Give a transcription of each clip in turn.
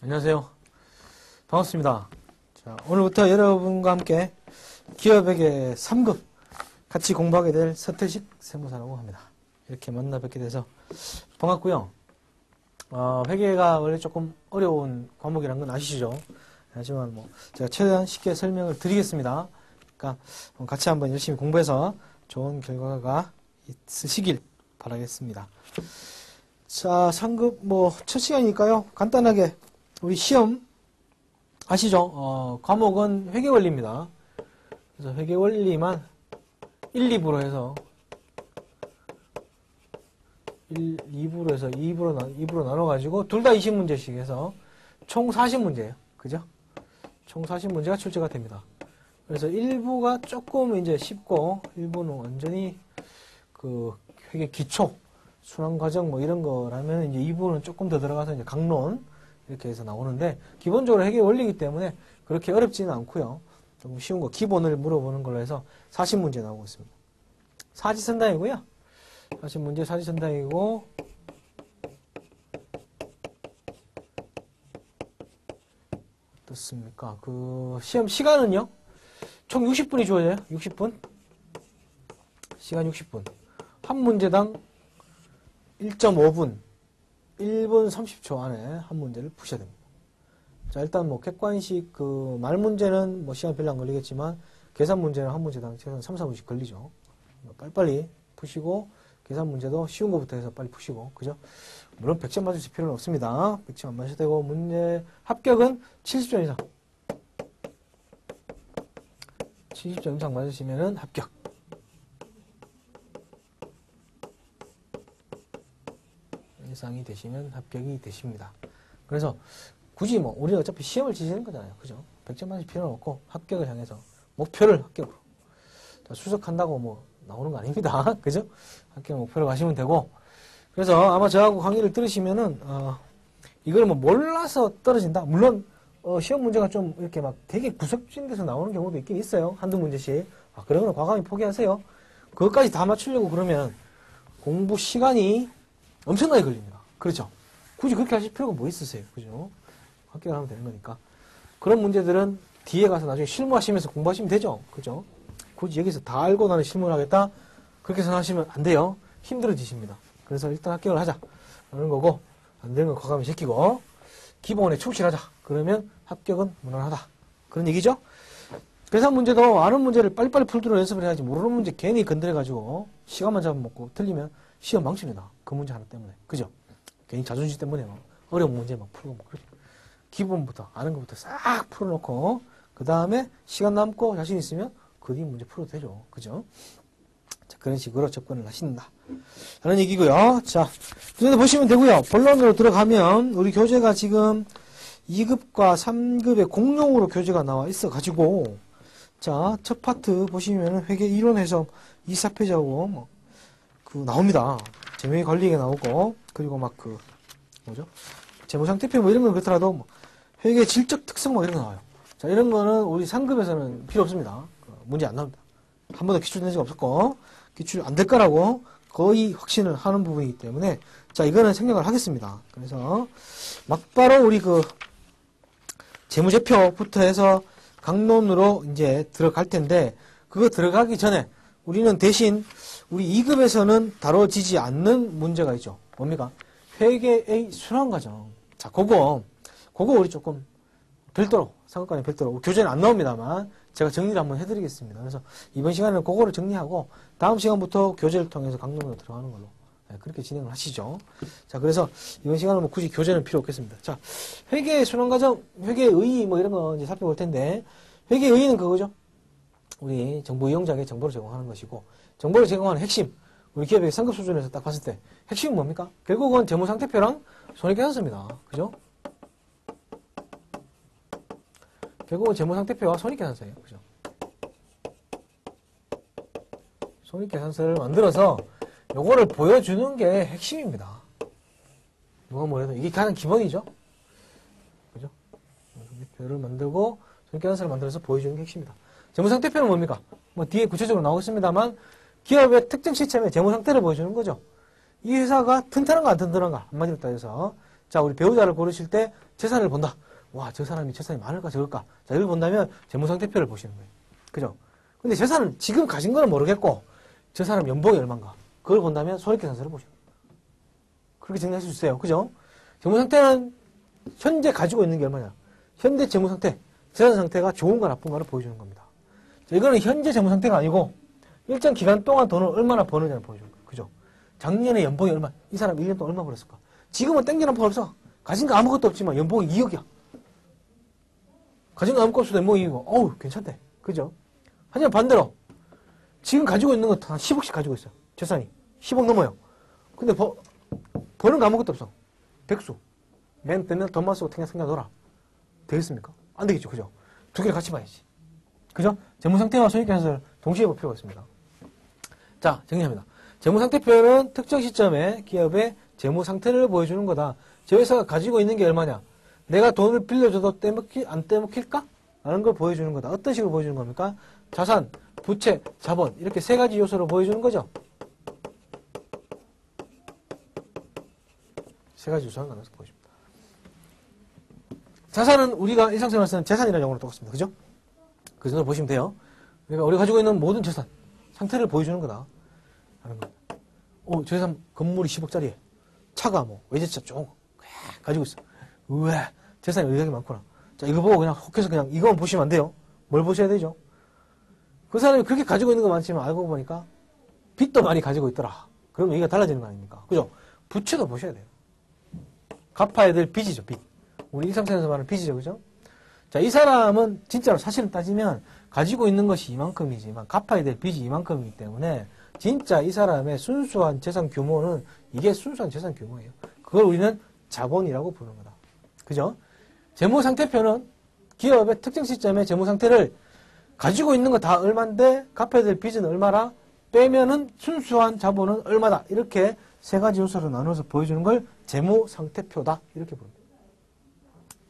안녕하세요. 반갑습니다. 자, 오늘부터 여러분과 함께 기업회계 3급 같이 공부하게 될 서태식 세무사라고 합니다. 이렇게 만나 뵙게 돼서 반갑고요. 회계가 원래 조금 어려운 과목이란 건 아시죠? 하지만 제가 최대한 쉽게 설명을 드리겠습니다. 그러니까 같이 한번 열심히 공부해서 좋은 결과가 있으시길 바라겠습니다. 자, 3급 첫 시간이니까요. 간단하게 우리 시험 아시죠? 과목은 회계원리입니다. 그래서 회계원리만 1, 2부로 해서 2부로 해서 2부로 나눠가지고 둘 다 20문제씩 해서 총 40문제예요. 그죠? 총 40문제가 출제가 됩니다. 그래서 1부가 조금 이제 쉽고 1부는 완전히 그 회계 기초, 순환과정 이런 거라면 이제 2부는 조금 더 들어가서 이제 강론 이렇게 해서 나오는데 기본적으로 회계 원리이기 때문에 그렇게 어렵지는 않고요. 조금 쉬운 거 기본을 물어보는 걸로 해서 40문제 나오고 있습니다. 사지선다이고요. 40문제 사지선다이고 어떻습니까? 그 시험 시간은요. 총 60분이 주어져요. 60분. 시간 60분. 한 문제당 1.5분. 1분 30초 안에 한 문제를 푸셔야 됩니다. 자, 일단 객관식 말 문제는 시간 별로 안 걸리겠지만 계산 문제는 한 문제당 최소한 3, 4분씩 걸리죠. 빨리빨리 푸시고 계산 문제도 쉬운 것부터 해서 빨리 푸시고 그죠? 물론 100점 맞으실 필요는 없습니다. 100점 안 맞으셔도 되고 문제 합격은 70점 이상. 70점 이상 맞으시면은 합격. 이상이 되시면 합격이 되십니다. 그래서 굳이 우리는 어차피 시험을 치시는 거잖아요. 그죠? 100점 맞을 필요는 없고 합격을 향해서 목표를 합격으로. 자, 수석한다고 나오는 거 아닙니다. 그죠? 합격 목표로 가시면 되고. 그래서 아마 저하고 강의를 들으시면은 이걸 몰라서 떨어진다. 물론 시험 문제가 좀 이렇게 되게 구석진 데서 나오는 경우도 있긴 있어요. 한두 문제씩. 그런 건 과감히 포기하세요. 그것까지 다 맞추려고 그러면 공부 시간이 엄청나게 걸립니다. 그렇죠? 굳이 그렇게 하실 필요가 뭐 있으세요? 그죠? 합격을 하면 되는 거니까. 그런 문제들은 뒤에 가서 나중에 실무하시면서 공부하시면 되죠? 그죠? 굳이 여기서 다 알고 나는 실무를 하겠다? 그렇게 생각하시면 안 돼요. 힘들어지십니다. 그래서 일단 합격을 하자. 라는 거고, 안 되는 건 과감히 제끼고, 기본에 충실하자. 그러면 합격은 무난하다. 그런 얘기죠? 계산 문제도 아는 문제를 빨리빨리 풀도록 연습을 해야지 모르는 문제 괜히 건드려가지고 시간만 잡아먹고 틀리면 시험 망칩니다. 그 문제 하나 때문에. 그죠? 괜히 자존심 때문에 어려운 문제 풀고 그러죠. 기본부터 아는 것부터 싹 풀어놓고 그 다음에 시간 남고 자신 있으면 그 뒤 문제 풀어도 되죠. 그죠? 자, 그런 식으로 접근을 하신다. 라는 얘기고요. 자, 눈에 보시면 되고요. 본론으로 들어가면 우리 교재가 지금 2급과 3급의 공용으로 교재가 나와 있어가지고 자, 첫 파트 보시면 회계 이론 해석 24페이지하고 나옵니다. 재무회계 관리가 나오고 그리고 재무상태표 이런 건 그렇더라도 회계 질적 특성 이런 거 나와요. 자, 이런 거는 우리 3급에서는 필요 없습니다. 문제 안 나옵니다. 한 번도 기출된 적이 없었고 기출 안 될 거라고 거의 확신을 하는 부분이기 때문에 자, 이거는 생략을 하겠습니다. 그래서 막바로 우리 재무제표부터 해서 강론으로 이제 들어갈 텐데 그거 들어가기 전에 우리는 대신 우리 2급에서는 다뤄지지 않는 문제가 있죠. 뭡니까? 회계의 순환과정. 자, 그거 우리 조금 별도로, 상급과정 별도로, 교재는 안 나옵니다만 제가 정리를 한번 해드리겠습니다. 그래서 이번 시간에는 그거를 정리하고 다음 시간부터 교재를 통해서 강론으로 들어가는 걸로 그렇게 진행을 하시죠. 자, 그래서 이번 시간은 굳이 교재는 필요 없겠습니다. 자, 회계 순환과정, 회계의 이런 거 이제 살펴볼 텐데 회계의는 그거죠. 우리 정보 이용자에게 정보를 제공하는 것이고 정보를 제공하는 핵심 우리 기업의 상급 수준에서 딱 봤을 때 핵심은 뭡니까? 결국은 재무상태표랑 손익계산서입니다. 그죠? 결국은 재무상태표와 손익계산서예요. 그죠? 손익계산서를 만들어서 요거를 보여주는 게 핵심입니다. 누가 뭐래도 이게 가장 기본이죠. 그죠? 표를 만들고 손익계산서를 만들어서 보여주는 게 핵심이다. 재무상태표는 뭡니까? 뒤에 구체적으로 나오겠습니다만 기업의 특정 시점의 재무상태를 보여주는 거죠. 이 회사가 튼튼한가 안 튼튼한가 한마디로 따져서 자, 우리 배우자를 고르실 때 재산을 본다. 와, 저 사람이 재산이 많을까 적을까? 자, 이걸 본다면 재무상태표를 보시는 거예요. 그죠? 근데 재산을 지금 가진 거는 모르겠고 저 사람 연봉이 얼마인가? 그걸 본다면 손익계산서를 보시는 거예요. 그렇게 정리하실 수 있어요. 그죠? 재무상태는 현재 가지고 있는 게 얼마냐? 현재 재무상태, 재산 상태가 좋은가 나쁜가를 보여주는 겁니다. 자, 이거는 현재 재무상태가 아니고 일정 기간 동안 돈을 얼마나 버느냐를 보여주는 거예요. 그죠? 작년에 연봉이 얼마, 이 사람 1년 동안 얼마 벌었을까? 지금은 땡기는 돈 없어. 가진 거 아무것도 없지만 연봉이 2억이야. 가진 거 아무것도 없어도 연봉이 2억. 어우, 괜찮대. 그죠? 하지만 반대로 지금 가지고 있는 건 한 10억씩 가지고 있어. 재산이. 10억 넘어요. 근데 버는 거 아무것도 없어. 백수. 맨 맨날 돈만 쓰고 탱탱 놀아. 되겠습니까? 안 되겠죠. 그죠? 두 개를 같이 봐야지. 그죠? 재무상태와 손익계산서를 동시에 볼 필요가 있습니다. 자, 정리합니다. 재무상태표는 특정 시점에 기업의 재무상태를 보여주는 거다. 저 회사가 가지고 있는 게 얼마냐? 내가 돈을 빌려줘도 안 떼먹힐까? 라는 걸 보여주는 거다. 어떤 식으로 보여주는 겁니까? 자산, 부채, 자본 이렇게 세 가지 요소로 보여주는 거죠. 세 가지 요소를 나눠서 보여줍니다. 자산은 우리가 일상생활에서는 재산이라는 용어로 똑같습니다. 그죠? 그 정도 보시면 돼요. 그러니까 우리가 가지고 있는 모든 재산, 상태를 보여주는 거다. 하는 겁니다. 저 회사 건물이 10억짜리에 차가 뭐 외제차 쭉 가지고 있어. 우와, 재산이 의외로 많구나. 자, 이거 보고 그냥 혹해서 그냥 이거만 보시면 안 돼요. 뭘 보셔야 되죠? 그 사람이 그렇게 가지고 있는 거 많지만 알고 보니까 빚도 많이 가지고 있더라. 그럼 얘기가 달라지는 거 아닙니까? 그죠? 부채도 보셔야 돼요. 갚아야 될 빚이죠, 빚. 우리 일상생활에서 말하는 빚이죠, 그죠? 자, 이 사람은 진짜로 사실은 따지면 가지고 있는 것이 이만큼이지만 갚아야 될 빚이 이만큼이기 때문에 진짜 이 사람의 순수한 재산 규모는 이게 순수한 재산 규모예요. 그걸 우리는 자본이라고 부르는 거다. 그죠? 재무상태표는 기업의 특정 시점의 재무상태를 가지고 있는 거 다 얼마인데 갚아야 될 빚은 얼마라 빼면은 순수한 자본은 얼마다. 이렇게 세 가지 요소로 나눠서 보여주는 걸 재무상태표다. 이렇게 부릅니다.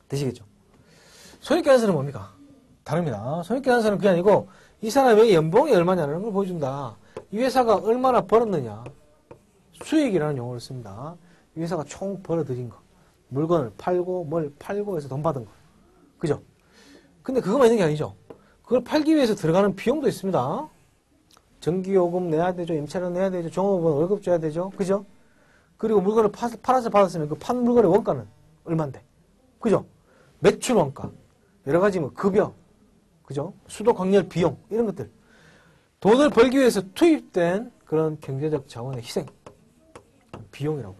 되시겠죠? 손익계산서는 뭡니까? 다릅니다. 손익계산서는 그게 아니고 이 사람의 연봉이 얼마냐는 걸 보여준다. 이 회사가 얼마나 벌었느냐. 수익이라는 용어를 씁니다. 이 회사가 총 벌어들인 거. 물건을 팔고 뭘 팔고 해서 돈 받은 거. 그죠? 근데 그것만 있는 게 아니죠. 그걸 팔기 위해서 들어가는 비용도 있습니다. 전기요금 내야 되죠. 임차료 내야 되죠. 종업원 월급 줘야 되죠. 그죠? 그리고 물건을 팔아서 받았으면 그 판 물건의 원가는 얼만데. 그죠? 매출 원가. 여러 가지 뭐 급여. 그죠? 수도 광열 비용. 이런 것들. 돈을 벌기 위해서 투입된 그런 경제적 자원의 희생. 비용이라고.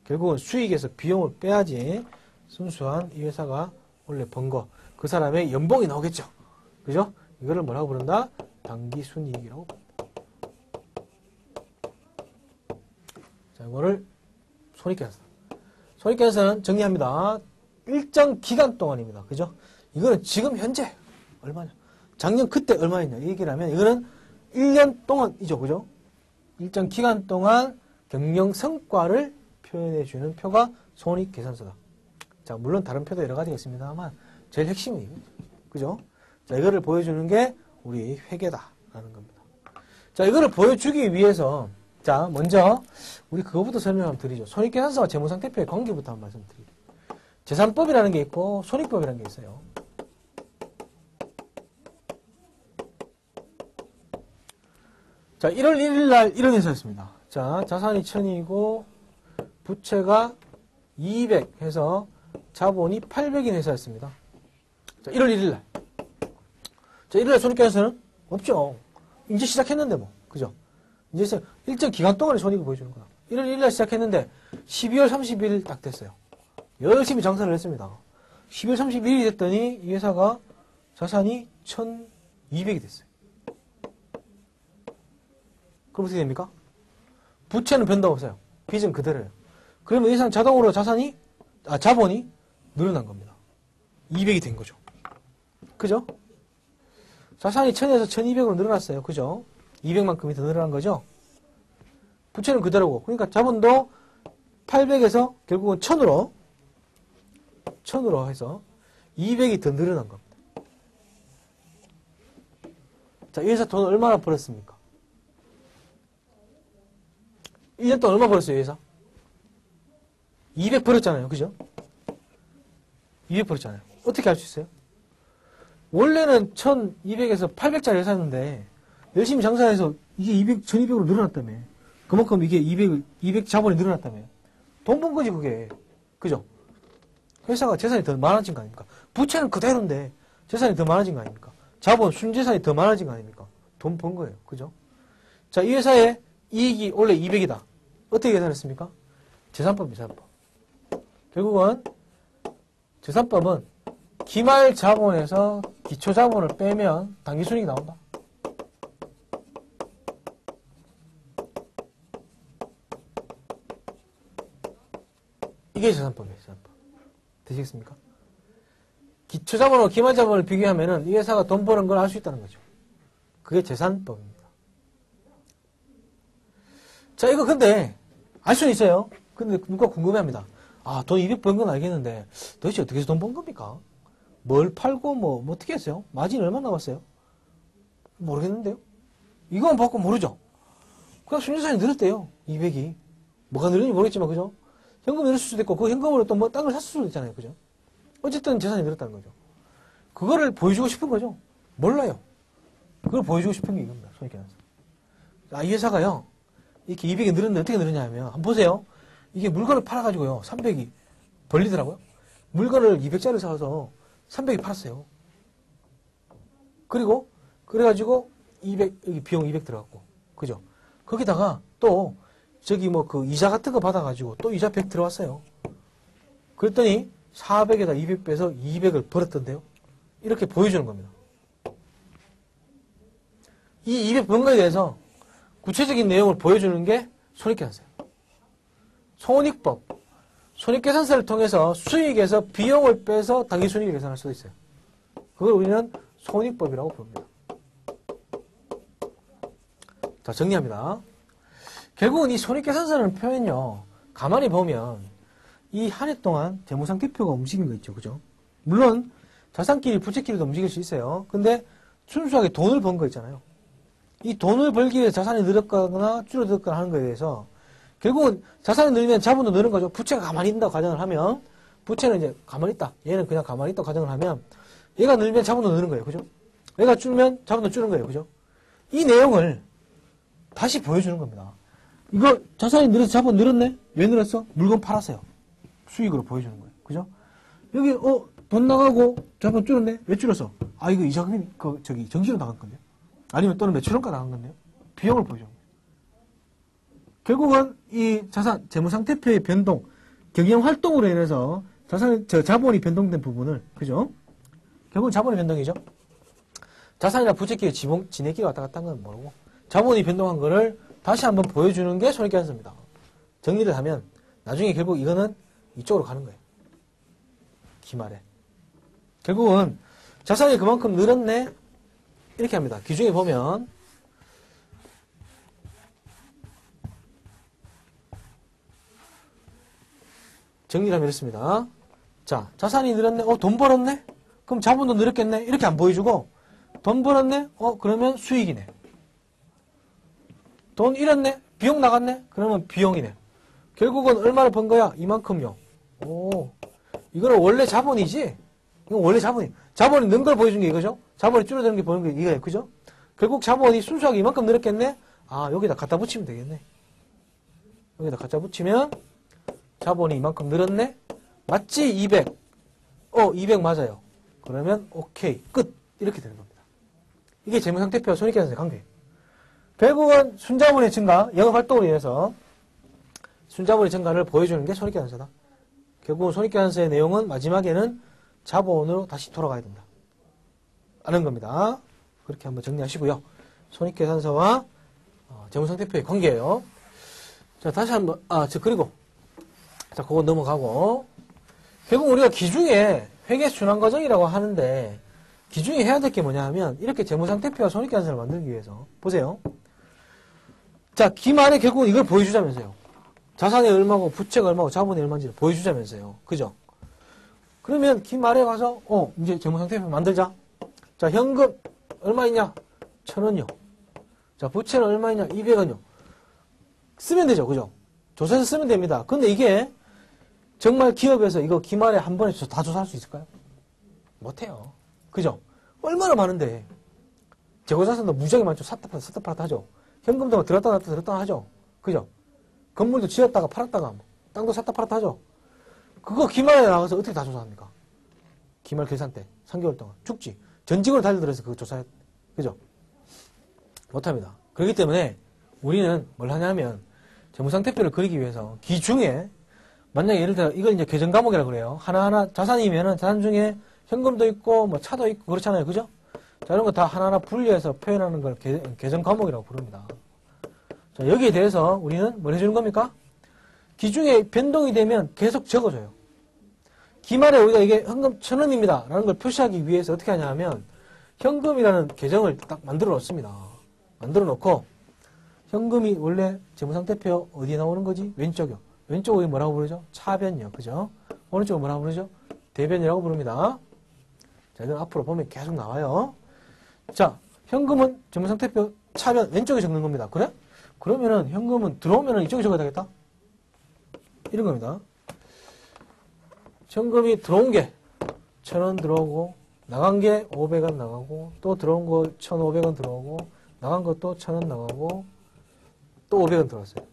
결국은 수익에서 비용을 빼야지 순수한 이 회사가 원래 번 거. 그 사람의 연봉이 나오겠죠. 그죠? 이거를 뭐라고 부른다? 당기순이익이라고 부른다. 자, 이거를 손익계산서. 손익계산서는 정리합니다. 일정 기간 동안입니다. 그죠? 이거는 지금 현재 얼마냐? 작년 그때 얼마였냐? 이 얘기를 하면 이거는 1년 동안이죠. 그죠? 일정 기간 동안 경영 성과를 표현해주는 표가 손익계산서다. 자, 물론 다른 표도 여러 가지가 있습니다만 제일 핵심은 이거죠. 그죠? 자, 이거를 보여주는 게 우리 회계다라는 겁니다. 자, 이거를 보여주기 위해서 자, 먼저 우리 그거부터 설명 한번 드리죠. 손익계산서와 재무상태표의 관계부터 한번 말씀드릴게요. 재산법이라는 게 있고 손익법이라는 게 있어요. 자, 1월 1일 날 이런 회사였습니다. 자, 자산이 1000이고 부채가 200 해서 자본이 800인 회사였습니다. 자, 1월 1일 날. 자, 1일 날 손익계산서는 없죠. 이제 시작했는데 뭐. 그죠? 이제 일정 기간 동안의 손익을 보여주는 거다. 1월 1일 날 시작했는데 12월 31일 딱 됐어요. 열심히 장사를 했습니다. 12월 31일이 됐더니 이 회사가 자산이 1200이 됐어요. 그럼 어떻게 됩니까? 부채는 변동 없어요. 빚은 그대로예요. 그러면 이 회사는 자동으로 자본이 늘어난 겁니다. 200이 된 거죠. 그죠? 자산이 1000에서 1200으로 늘어났어요. 그죠? 200만큼이 더 늘어난 거죠? 부채는 그대로고. 그러니까 자본도 800에서 결국은 1000으로 해서 200이 더 늘어난 겁니다. 자, 이 회사 돈 얼마나 벌었습니까? 1년 동안 얼마 벌었어요, 이 회사? 200 벌었잖아요. 그죠? 200 벌었잖아요. 어떻게 알 수 있어요? 원래는 1200에서 800짜리 샀는데 열심히 장사해서 이게 1200으로 늘어났다며. 그만큼 이게 200 자본이 늘어났다며. 돈 번 거지 그게. 그죠? 회사가 재산이 더 많아진 거 아닙니까? 부채는 그대로인데 재산이 더 많아진 거 아닙니까? 자본, 순재산이 더 많아진 거 아닙니까? 돈 번 거예요. 그죠? 자, 이 회사의 이익이 원래 200이다. 어떻게 계산했습니까? 재산법, 재산법. 결국은 재산법은 기말 자본에서 기초 자본을 빼면 당기순이익이 나온다. 이게 재산법이에요. 재산법. 되시겠습니까? 기초 자본과 기말 자본을 비교하면은 이 회사가 돈 버는 걸 알 수 있다는 거죠. 그게 재산법입니다. 자, 이거 근데 알 수는 있어요. 근데 누가 궁금해합니다. 아, 돈 200 번 건 알겠는데 도대체 어떻게 해서 돈 번 겁니까? 뭘 팔고 뭐 어떻게 했어요? 마진 얼마 남았어요? 모르겠는데요. 이거만 받고 모르죠. 그냥 순자산이 늘었대요. 200이. 뭐가 늘었는지 모르겠지만 그죠? 현금이 늘었을 수도 있고 그 현금으로 또 뭐 땅을 샀을 수도 있잖아요. 그죠? 어쨌든 재산이 늘었다는 거죠. 그거를 보여주고 싶은 거죠. 몰라요. 그걸 보여주고 싶은 게 이겁니다. 손익 계산서. 아, 이 회사가요. 이렇게 200이 늘었는데 어떻게 늘었냐 하면 한번 보세요. 이게 물건을 팔아가지고요. 300이 벌리더라고요. 물건을 200짜리 사서 300이 팔았어요. 그리고 그래가지고 200 여기 비용 200 들어갔고 그죠? 거기다가 또 저기 뭐 그 이자 같은 거 받아가지고 또 이자 100 들어왔어요. 그랬더니 400에다 200 빼서 200을 벌었던데요. 이렇게 보여주는 겁니다. 이 200 번 거에 대해서 구체적인 내용을 보여주는 게 손익계산서예요. 손익법. 손익계산서를 통해서 수익에서 비용을 빼서 당기순이익을 계산할 수도 있어요. 그걸 우리는 손익법이라고 부릅니다. 자, 정리합니다. 결국은 이 손익계산서라는 표현요, 가만히 보면 이 한 해 동안 재무상태표가 움직인 거 있죠. 그죠? 물론 자산끼리 부채끼리도 움직일 수 있어요. 근데 순수하게 돈을 번 거 있잖아요. 이 돈을 벌기 위해서 자산이 늘었거나 줄어들거나 하는 거에 대해서 결국은 자산이 늘면 자본도 느는 거죠. 부채가 가만히 있다 가정을 하면 부채는 이제 가만히 있다. 얘는 그냥 가만히 있다 가정을 하면 얘가 늘면 자본도 느는 거예요. 그죠? 얘가 줄면 자본도 줄는 거예요. 그죠? 이 내용을 다시 보여주는 겁니다. 이거 자산이 늘어서 자본 늘었네? 왜 늘었어? 물건 팔았어요. 수익으로 보여주는 거예요. 그죠? 여기 돈 나가고 자본 줄었네? 왜 줄었어? 아, 이거 이자금이 저기 정지로 나간 건데. 아니면 또는 매출원가 나간 건데요. 비용을 보여주는 거예요. 결국은 이 자산 재무상태표의 변동, 경영활동으로 인해서 자본이 변동된 부분을, 그죠? 결국은 자본의 변동이죠. 자산이나 부채끼리 지네끼리 왔다 갔다 한 건 모르고 자본이 변동한 거를 다시 한번 보여주는 게 손익계산서입니다. 정리를 하면 나중에 결국 이거는 이쪽으로 가는 거예요. 기말에. 결국은 자산이 그만큼 늘었네? 이렇게 합니다. 기준에 보면 정리를 하면 이렇습니다. 자, 자산이 늘었네? 돈 벌었네? 그럼 자본도 늘었겠네? 이렇게 안 보여주고 돈 벌었네? 그러면 수익이네. 돈 잃었네? 비용 나갔네? 그러면 비용이네. 결국은 얼마를 번 거야? 이만큼요. 오, 이거는 원래 자본이지? 이건 원래 자본이. 자본이 는 걸 보여준 게 이거죠? 자본이 줄어드는 게 보여준 게 이거예요. 그죠? 결국 자본이 순수하게 이만큼 늘었겠네? 아, 여기다 갖다 붙이면 되겠네. 여기다 갖다 붙이면 자본이 이만큼 늘었네? 맞지? 200. 200 맞아요. 그러면 오케이. 끝. 이렇게 되는 겁니다. 이게 재무상태표와 손익계산서의 관계예요. 결국은 순자본의 증가, 영업활동으로 인해서 순자본의 증가를 보여주는 게 손익계산서다. 결국은 손익계산서의 내용은 마지막에는 자본으로 다시 돌아가야 된다. 아는 겁니다. 그렇게 한번 정리하시고요. 손익계산서와 재무상태표의 관계예요. 자, 다시 한번, 그리고, 자, 그거 넘어가고, 결국 우리가 기중에 회계순환과정이라고 하는데, 기중에 해야 될 게 뭐냐 하면, 이렇게 재무상태표와 손익계산서를 만들기 위해서, 보세요. 자, 기말에 결국은 이걸 보여주자면서요. 자산이 얼마고, 부채가 얼마고, 자본이 얼마인지를 보여주자면서요. 그죠? 그러면 기말에 가서, 이제 재무상태표 만들자. 자, 현금 얼마 있냐? 1,000원요. 자, 부채는 얼마 있냐? 200원요. 쓰면 되죠. 그죠? 조사해서 쓰면 됩니다. 근데 이게 정말 기업에서 이거 기말에 한 번에 다 조사할 수 있을까요? 못해요. 그죠? 얼마나 많은데. 재고자산도 무지하게 많죠. 샀다 팔았다 하죠. 현금도 들었다 놨다 들었다 하죠. 그죠? 건물도 지었다가 팔았다가 땅도 샀다 팔았다 하죠. 그거 기말에 나가서 어떻게 다 조사합니까? 기말 결산 때 3개월 동안 죽지. 전직으로 달려들어서 그거 조사해. 그죠? 못합니다. 그렇기 때문에 우리는 뭘 하냐면 재무상태표를 그리기 위해서 기중에 만약에 예를 들어 이걸 이제 계정 과목이라고 그래요. 하나하나 자산이면은 자산 중에 현금도 있고 뭐 차도 있고 그렇잖아요. 그죠? 자, 이런 거 다 하나하나 분리해서 표현하는 걸 계정 과목이라고 부릅니다. 자, 여기에 대해서 우리는 뭘 해주는 겁니까? 기중에 변동이 되면 계속 적어줘요. 기말에 우리가 이게 현금 1,000원입니다. 라는 걸 표시하기 위해서 어떻게 하냐 하면 현금이라는 계정을 딱 만들어 놓습니다. 만들어 놓고 현금이 원래 재무상태표 어디에 나오는 거지? 왼쪽이요. 왼쪽을 뭐라고 부르죠? 차변이요. 그죠? 오른쪽은 뭐라고 부르죠? 대변이라고 부릅니다. 자, 이건 앞으로 보면 계속 나와요. 자, 현금은 재무상태표 차변 왼쪽에 적는 겁니다. 그래? 그러면은 현금은 들어오면은 이쪽에 적어야 되겠다? 이런 겁니다. 현금이 들어온 게 1,000원 들어오고 나간 게 500원 나가고 또 들어온 거 1,500원 들어오고 나간 것도 1,000원 나가고 또 500원 들어왔어요.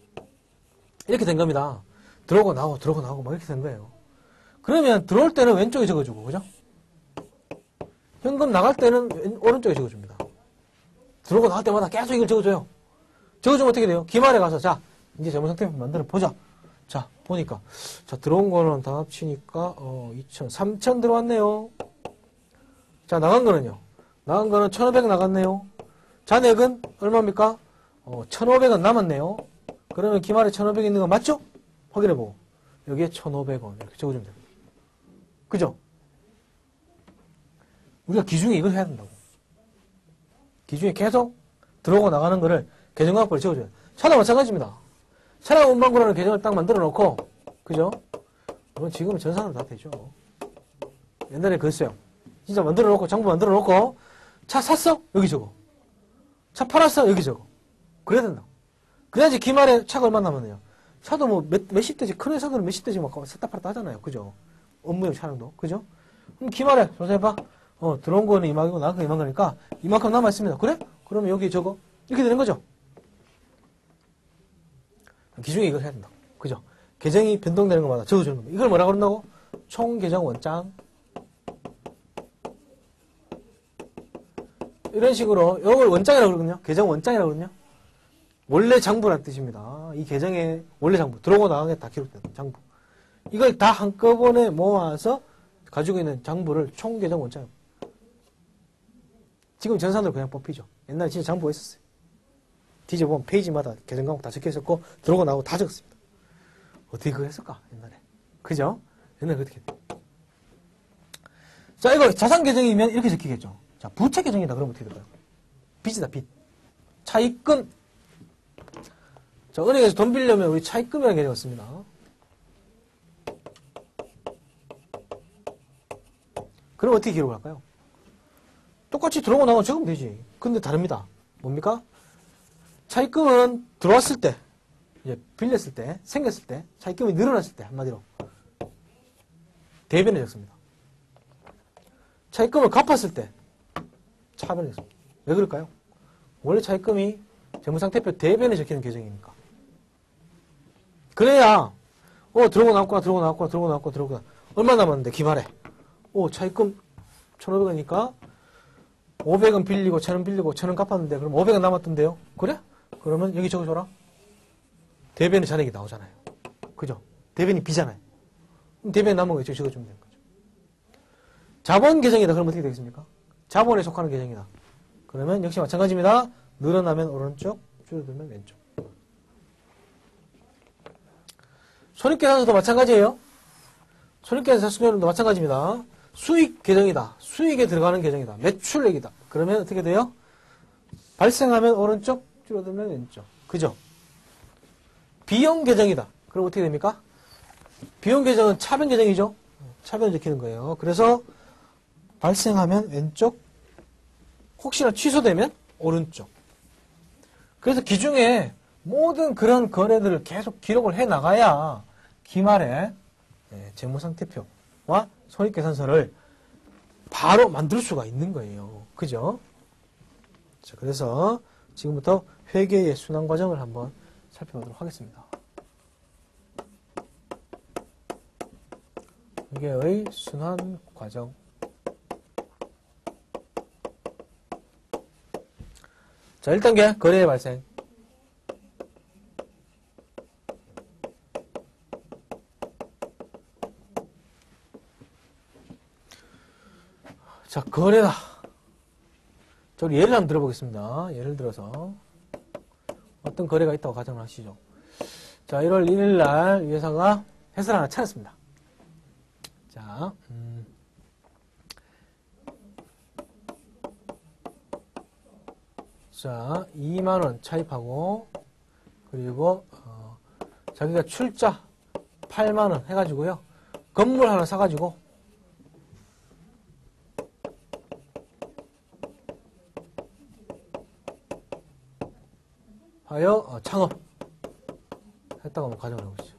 이렇게 된 겁니다. 들어오고 나오고 들어오고 나오고 막 이렇게 된 거예요. 그러면 들어올 때는 왼쪽에 적어주고 그죠? 현금 나갈 때는 오른쪽에 적어줍니다. 들어오고 나갈 때마다 계속 이걸 적어줘요. 적어주면 어떻게 돼요? 기말에 가서 자 이제 재무상태표 만들어 보자. 자 보니까 자 들어온 거는 다 합치니까 2,000, 3,000 들어왔네요. 자 나간 거는요. 나간 거는 1,500 나갔네요. 잔액은 얼마입니까? 1,500원 남았네요. 그러면 기말에 1,500 있는 거 맞죠? 확인해보고 여기에 1,500원 이렇게 적어주면 됩니다. 그죠? 우리가 기중에 이걸 해야 된다고. 기중에 계속 들어오고 나가는 거를 계정과목표를 적어줘요. 차도 마찬가지입니다. 차량 운반구라는 계정을 딱 만들어 놓고 그죠? 물론 지금은 전산으로 다 되죠. 옛날에 그랬어요. 진짜 만들어 놓고 장부 만들어 놓고 차 샀어? 여기 적어. 차 팔았어? 여기 적어. 그래야 된다. 그래야지 기말에 차가 얼마 남았네요. 차도 뭐 몇십 대지, 큰 회사들은 몇십 대지 막 샀다 팔았다 하잖아요. 그죠? 업무용 차량도. 그죠? 그럼 기말에 조사해봐. 들어온 거는 이만큼이고 나간 거 이만큼이니까 이만큼 남아있습니다. 그래? 그러면 여기 적어. 이렇게 되는 거죠. 기중에 이걸 해야 된다. 그죠? 계정이 변동되는 것마다 적어주는 겁니다. 이걸 뭐라고 그런다고? 총계정 원장. 이런 식으로 이걸 원장이라고 그러거든요. 계정 원장이라고 그러거든요. 원래 장부란 뜻입니다. 이 계정의 원래 장부. 들어오고 나간 게 다 기록되는 장부. 이걸 다 한꺼번에 모아서 가지고 있는 장부를 총계정 원장. 지금 전산으로 그냥 뽑히죠. 옛날에 진짜 장부가 있었어요. 뒤져보면 페이지마다 계정 과목 다 적혀 있었고 들어오고 나오고 다 적었습니다. 어떻게 그거 했을까? 옛날에. 그죠? 옛날에 그렇게 했대. 자, 이거 자산 계정이면 이렇게 적히겠죠. 자, 부채 계정이다. 그러면 어떻게 될까요? 빚이다, 빚. 차입금. 자, 은행에서 돈 빌려면 우리 차입금이라는 계정을 씁니다. 그럼 어떻게 기록할까요? 똑같이 들어오고 나오고 적으면 되지. 근데 다릅니다. 뭡니까? 차입금은 들어왔을 때, 이제 빌렸을 때, 생겼을 때, 차입금이 늘어났을 때, 한마디로. 대변에 적습니다. 차입금을 갚았을 때, 차변에 적습니다. 왜 그럴까요? 원래 차입금이 재무상태표 대변에 적히는 계정이니까. 그래야, 들어오고 나왔구나, 들어오고 나왔구나, 들어오고 나왔구나, 들어오고 나왔구나. 얼마 남았는데, 기말에. 차입금 1,500원이니까 500원 빌리고 1,000원 빌리고 1,000원 갚았는데 그럼 500원 남았던데요? 그래? 그러면 여기 적어줘라. 대변의 잔액이 나오잖아요. 그죠? 대변이 비잖아요. 그럼 대변이 남은 거 적어주면 되는 거죠. 자본 계정이다. 그럼 어떻게 되겠습니까? 자본에 속하는 계정이다. 그러면 역시 마찬가지입니다. 늘어나면 오른쪽, 줄어들면 왼쪽. 손익계산서도 마찬가지예요. 손익계산서도 마찬가지입니다. 수익 계정이다. 수익에 들어가는 계정이다. 매출액이다. 그러면 어떻게 돼요? 발생하면 오른쪽, 줄어들면 왼쪽. 그죠? 비용 계정이다. 그럼 어떻게 됩니까? 비용 계정은 차변 계정이죠? 차변을 적히는 거예요. 그래서 발생하면 왼쪽, 혹시나 취소되면 오른쪽. 그래서 기중에 모든 그런 거래들을 계속 기록을 해 나가야 기말에 재무상태표와 손익계산서를 바로 만들 수가 있는 거예요. 그죠? 자, 그래서 지금부터 회계의 순환 과정을 한번 살펴보도록 하겠습니다. 회계의 순환 과정. 자, 1단계 거래의 발생. 자, 거래다. 자, 우리 예를 한번 들어보겠습니다. 예를 들어서 어떤 거래가 있다고 가정을 하시죠. 자, 1월 1일 날 이 회사가 회사를 하나 차렸습니다. 자, 자, 2만원 차입하고, 그리고, 자기가 출자 8만원 해가지고요. 건물 하나 사가지고, 하여 창업 했다고 한번 가정을 해보시죠.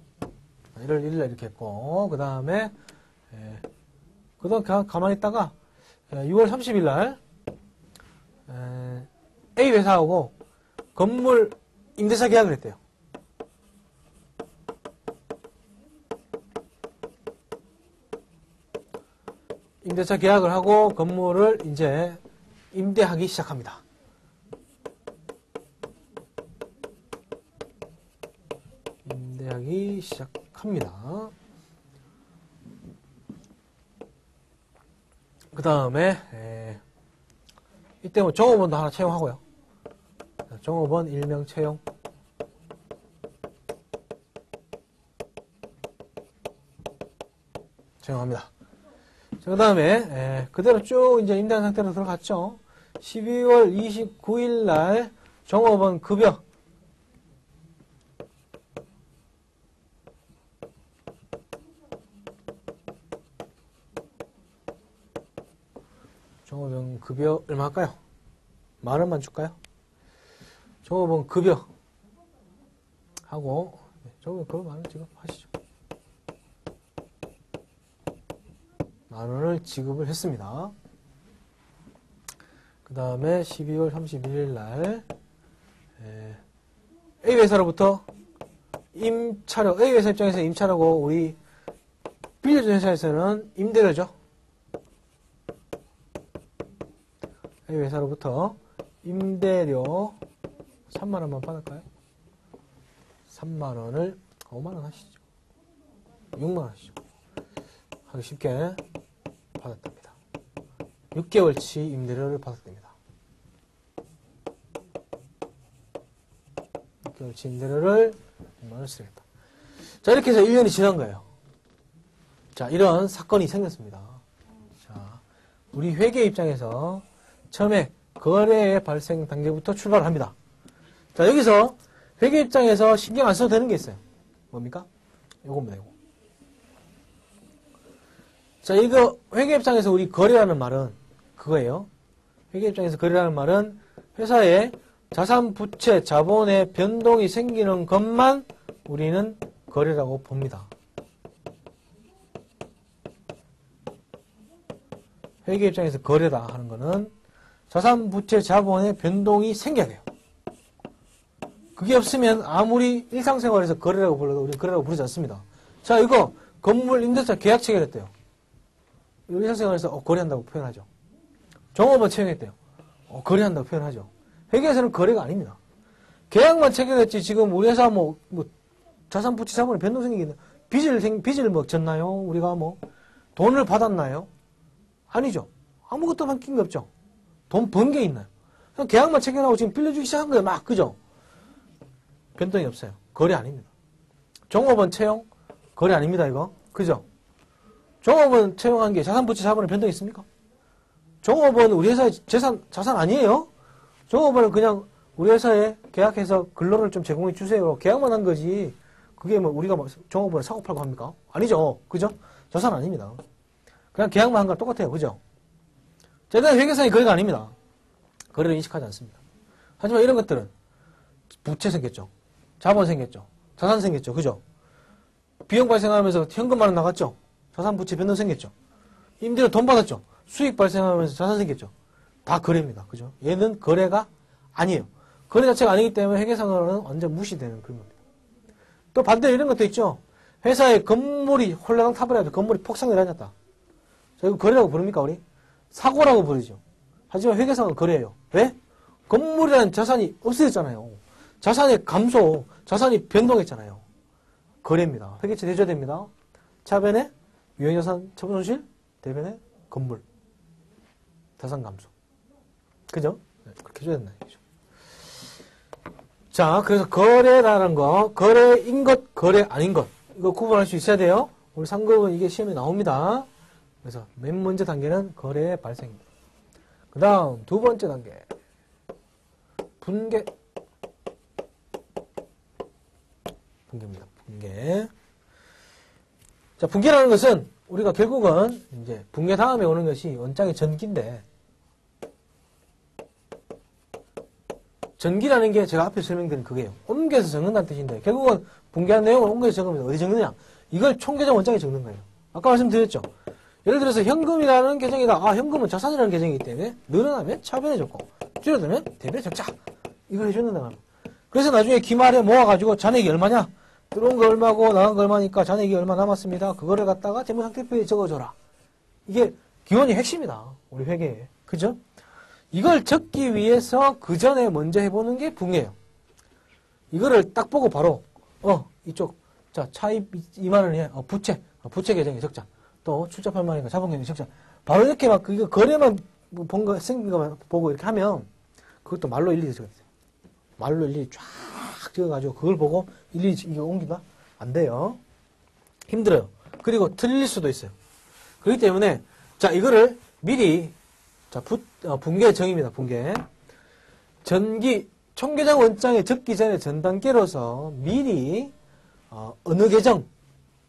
1월 1일날 이렇게 했고, 그 다음에, 그 다음 가만히 있다가 6월 30일날 A 회사하고 건물 임대차 계약을 했대요. 임대차 계약을 하고 건물을 이제 임대하기 시작합니다. 임대하기 시작합니다. 그 다음에 이때 뭐 종업원도 하나 채용하고요. 종업원 일명 채용. 채용합니다. 그 다음에 그대로 쭉 이제 임대한 상태로 들어갔죠. 12월 29일 날 종업원 급여 종업원 급여 얼마 할까요? 10,000원만 줄까요? 종업원 급여 하고 종업원 급여 10,000원 지급하시죠. 10,000원을 지급을 했습니다. 그 다음에 12월 31일 날 A 회사로부터 임차료, A 회사 입장에서 임차료고 우리 빌려준 회사에서는 임대료죠. A 회사로부터 임대료 3만원만 받을까요? 3만원을 5만원 하시죠. 6만원 하시죠. 하기 쉽게 받았답니다. 6개월치 임대료를 받았답니다. 6개월치 임대료를 6만원 쓰겠다. 자, 이렇게 해서 1년이 지난 거예요. 자, 이런 사건이 생겼습니다. 자, 우리 회계 입장에서 처음에 거래의 발생 단계부터 출발을 합니다. 자, 여기서 회계 입장에서 신경 안 써도 되는 게 있어요. 뭡니까? 요겁니다, 요거. 자, 이거 회계 입장에서 우리 거래라는 말은 그거예요. 회계 입장에서 거래라는 말은 회사의 자산, 부채, 자본의 변동이 생기는 것만 우리는 거래라고 봅니다. 회계 입장에서 거래다 하는 거는 자산, 부채, 자본의 변동이 생겨야 돼요. 그게 없으면 아무리 일상생활에서 거래라고 불러도 우리는 거래라고 부르지 않습니다. 자, 이거 건물 임대차 계약 체결했대요. 일상생활에서 거래한다고 표현하죠. 종업원 채용했대요. 거래한다고 표현하죠. 회계에서는 거래가 아닙니다. 계약만 체결했지 지금 우리 회사 뭐 자산, 부채, 자본의 변동 생기겠네. 빚을 뭐 졌나요? 우리가 뭐 돈을 받았나요? 아니죠. 아무것도 바뀐 게 없죠. 돈 번 게 있나요? 그냥 계약만 체결하고 지금 빌려주기 시작한 거예요. 막, 그죠? 변동이 없어요. 거래 아닙니다. 종업원 채용? 거래 아닙니다, 이거. 그죠? 종업원 채용한 게 자산, 부채, 자본에 변동이 있습니까? 종업원 우리 회사의 자산 아니에요? 종업원은 그냥 우리 회사에 계약해서 근로를 좀 제공해 주세요. 계약만 한 거지. 그게 뭐 우리가 뭐 종업원에 사고 팔고 합니까? 아니죠. 그죠? 자산 아닙니다. 그냥 계약만 한 거랑 똑같아요. 그죠? 제가 회계상의 거래가 아닙니다. 거래를 인식하지 않습니다. 하지만 이런 것들은 부채 생겼죠. 자본 생겼죠. 자산 생겼죠. 그죠? 비용 발생하면서 현금만 나갔죠. 자산 부채 변동 생겼죠. 임대료 돈 받았죠. 수익 발생하면서 자산 생겼죠. 다 거래입니다. 그죠? 얘는 거래가 아니에요. 거래 자체가 아니기 때문에 회계상으로는 완전 무시되는 그런 겁니다. 또 반대로 이런 것도 있죠. 회사의 건물이 홀라당 타버려가지고 건물이 폭삭 내려앉았다. 자, 이거 거래라고 부릅니까, 우리? 사고라고 부르죠. 하지만 회계상은 거래예요. 왜? 건물이라는 자산이 없어졌잖아요. 자산의 감소, 자산이 변동했잖아요. 거래입니다. 회계처 내줘야 됩니다. 차변에 유형자산 처분손실, 대변에 건물, 자산 감소. 그죠? 네, 그렇게 해줘야 된다. 얘기죠. 자, 그래서 거래라는 거, 거래인 것, 거래 아닌 것. 이거 구분할 수 있어야 돼요. 우리 상급은 이게 시험에 나옵니다. 그래서 맨 먼저 단계는 거래 발생입니다. 그 다음 두 번째 단계. 분괴입니다. 분괴. 자, 분괴라는 것은 우리가 결국은 이제 분괴 다음에 오는 것이 원장의 전기인데, 전기라는 게 제가 앞에 설명드린 그게요. 옮겨서 적는다는 뜻인데, 결국은 분괴한 내용을 옮겨서 적으면 어디 적느냐? 이걸 총계정 원장에 적는 거예요. 아까 말씀드렸죠. 예를 들어서 현금이라는 계정이다. 아, 현금은 자산이라는 계정이기 때문에 늘어나면 차변에 적고 줄어들면 대변에 적자. 이걸 해줬는다 말이야. 그래서 나중에 기말에 모아가지고 잔액이 얼마냐? 들어온 거 얼마고 나간 거 얼마니까 잔액이 얼마 남았습니다. 그거를 갖다가 재무상태표에 적어줘라. 이게 기본이 핵심이다. 우리 회계에. 그죠? 이걸 적기 위해서 그 전에 먼저 해보는 게 분괴예요. 이거를 딱 보고 바로 이쪽 자 차입 2만 원이야. 부채 계정에 적자. 또 출자 8만 원이니까 자본 계정에 적자. 바로 이렇게 막 그거 거래만 본 거 생긴 거만 보고 이렇게 하면 그것도 말로 일일이 적어야 돼요. 말로 일일이 쫙 적어가지고 그걸 보고 일일이 이거 옮기다 안 돼요. 힘들어요. 그리고 틀릴 수도 있어요. 그렇기 때문에 자 이거를 미리 자 분괴 정의입니다. 분괴 전기 총계정 원장에 적기 전에 전 단계로서 미리 어느 계정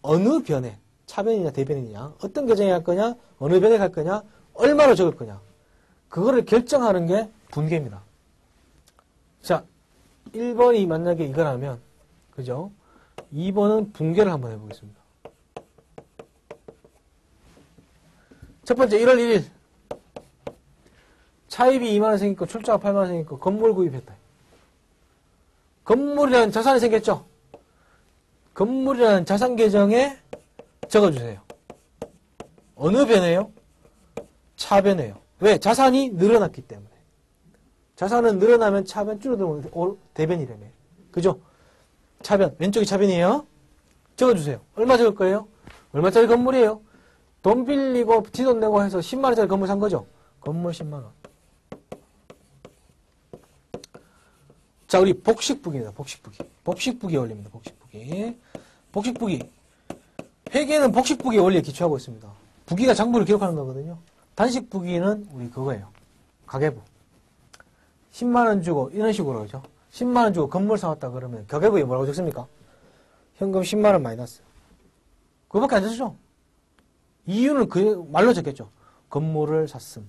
어느 변에 차변이냐 대변이냐 어떤 계정에 할 거냐 어느 변에 갈 거냐 얼마로 적을 거냐 그거를 결정하는 게 분괴입니다. 자 1번이 만약에 이거라면 그죠? 2번은 분괴를 한번 해보겠습니다. 첫 번째 1월 1일 차입이 2만원 생겼고 출자가 8만원 생겼고 건물 구입했다. 건물이라는 자산이 생겼죠? 건물이라는 자산 계정에 적어주세요. 어느 변에요? 차변에요. 왜? 자산이 늘어났기 때문에. 자산은 늘어나면 차변 줄어들면 대변이라며. 그죠? 차변. 왼쪽이 차변이에요. 적어주세요. 얼마 적을 거예요? 얼마짜리 건물이에요? 돈 빌리고 뒷돈 내고 해서 10만원짜리 건물 산 거죠? 건물 10만원. 자, 우리 복식부기입니다. 복식부기. 복식부기 원리입니다. 복식부기. 복식부기. 회계는 복식부기 원리에 기초하고 있습니다. 부기가 장부를 기록하는 거거든요. 단식부기는 우리 그거예요. 가계부. 10만원 주고 이런 식으로 그죠? 10만원 주고 건물 사왔다 그러면 가계부에 뭐라고 적습니까? 현금 10만원 마이너스. 그거밖에 안 적죠? 이유는 그 말로 적겠죠. 건물을 샀음.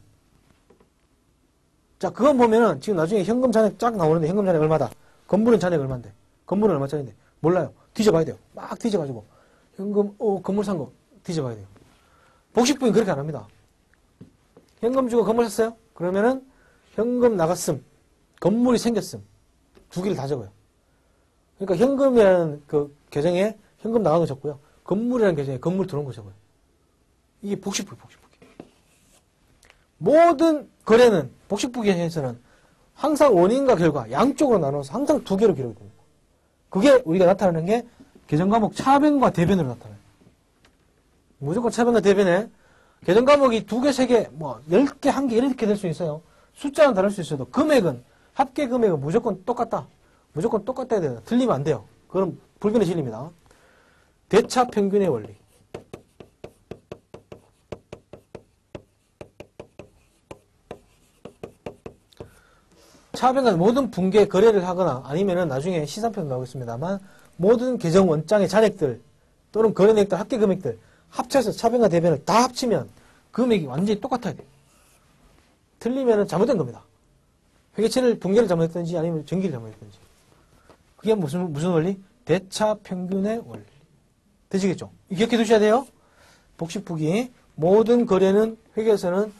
자, 그건 보면은 지금 나중에 현금 잔액 쫙 나오는데 현금 잔액 얼마다? 건물은 잔액 얼마인데? 건물은 얼마짜리인데? 몰라요. 뒤져봐야 돼요. 막 뒤져가지고 현금, 건물 산 거 뒤져봐야 돼요. 복식부인 그렇게 안 합니다. 현금 주고 건물 샀어요? 그러면은 현금 나갔음, 건물이 생겼음. 두 개를 다 적어요. 그러니까 현금이라는 그 계정에 현금 나간 거 적고요. 건물이라는 계정에 건물 들어온 거 적어요. 이게 복식부기, 복식부기. 모든 거래는 복식부기에서는 항상 원인과 결과 양쪽으로 나눠서 항상 두 개로 기록이 됩니다. 그게 우리가 나타나는 게 계정과목 차변과 대변으로 나타나요. 무조건 차변과 대변에 계정 과목이 2개, 3개, 뭐 10개, 1개 이렇게 될 수 있어요. 숫자는 다를 수 있어도 금액은 합계 금액은 무조건 똑같다. 무조건 똑같아야 돼요. 틀리면 안 돼요. 그럼 불변의 진리입니다. 대차 평균의 원리. 차변과 모든 분괴 거래를 하거나 아니면은 나중에 시산표도 나오겠습니다만 모든 계정 원장의 잔액들 또는 거래 내역들 합계 금액들 합쳐서 차변과 대변을 다 합치면 금액이 완전히 똑같아야 돼요. 틀리면 잘못된 겁니다. 회계처를 분괴를 잘못했든지 아니면 전기를 잘못했든지. 그게 무슨 원리? 대차 평균의 원리. 되시겠죠? 기억해 두셔야 돼요. 복식부기. 모든 거래는 회계에서는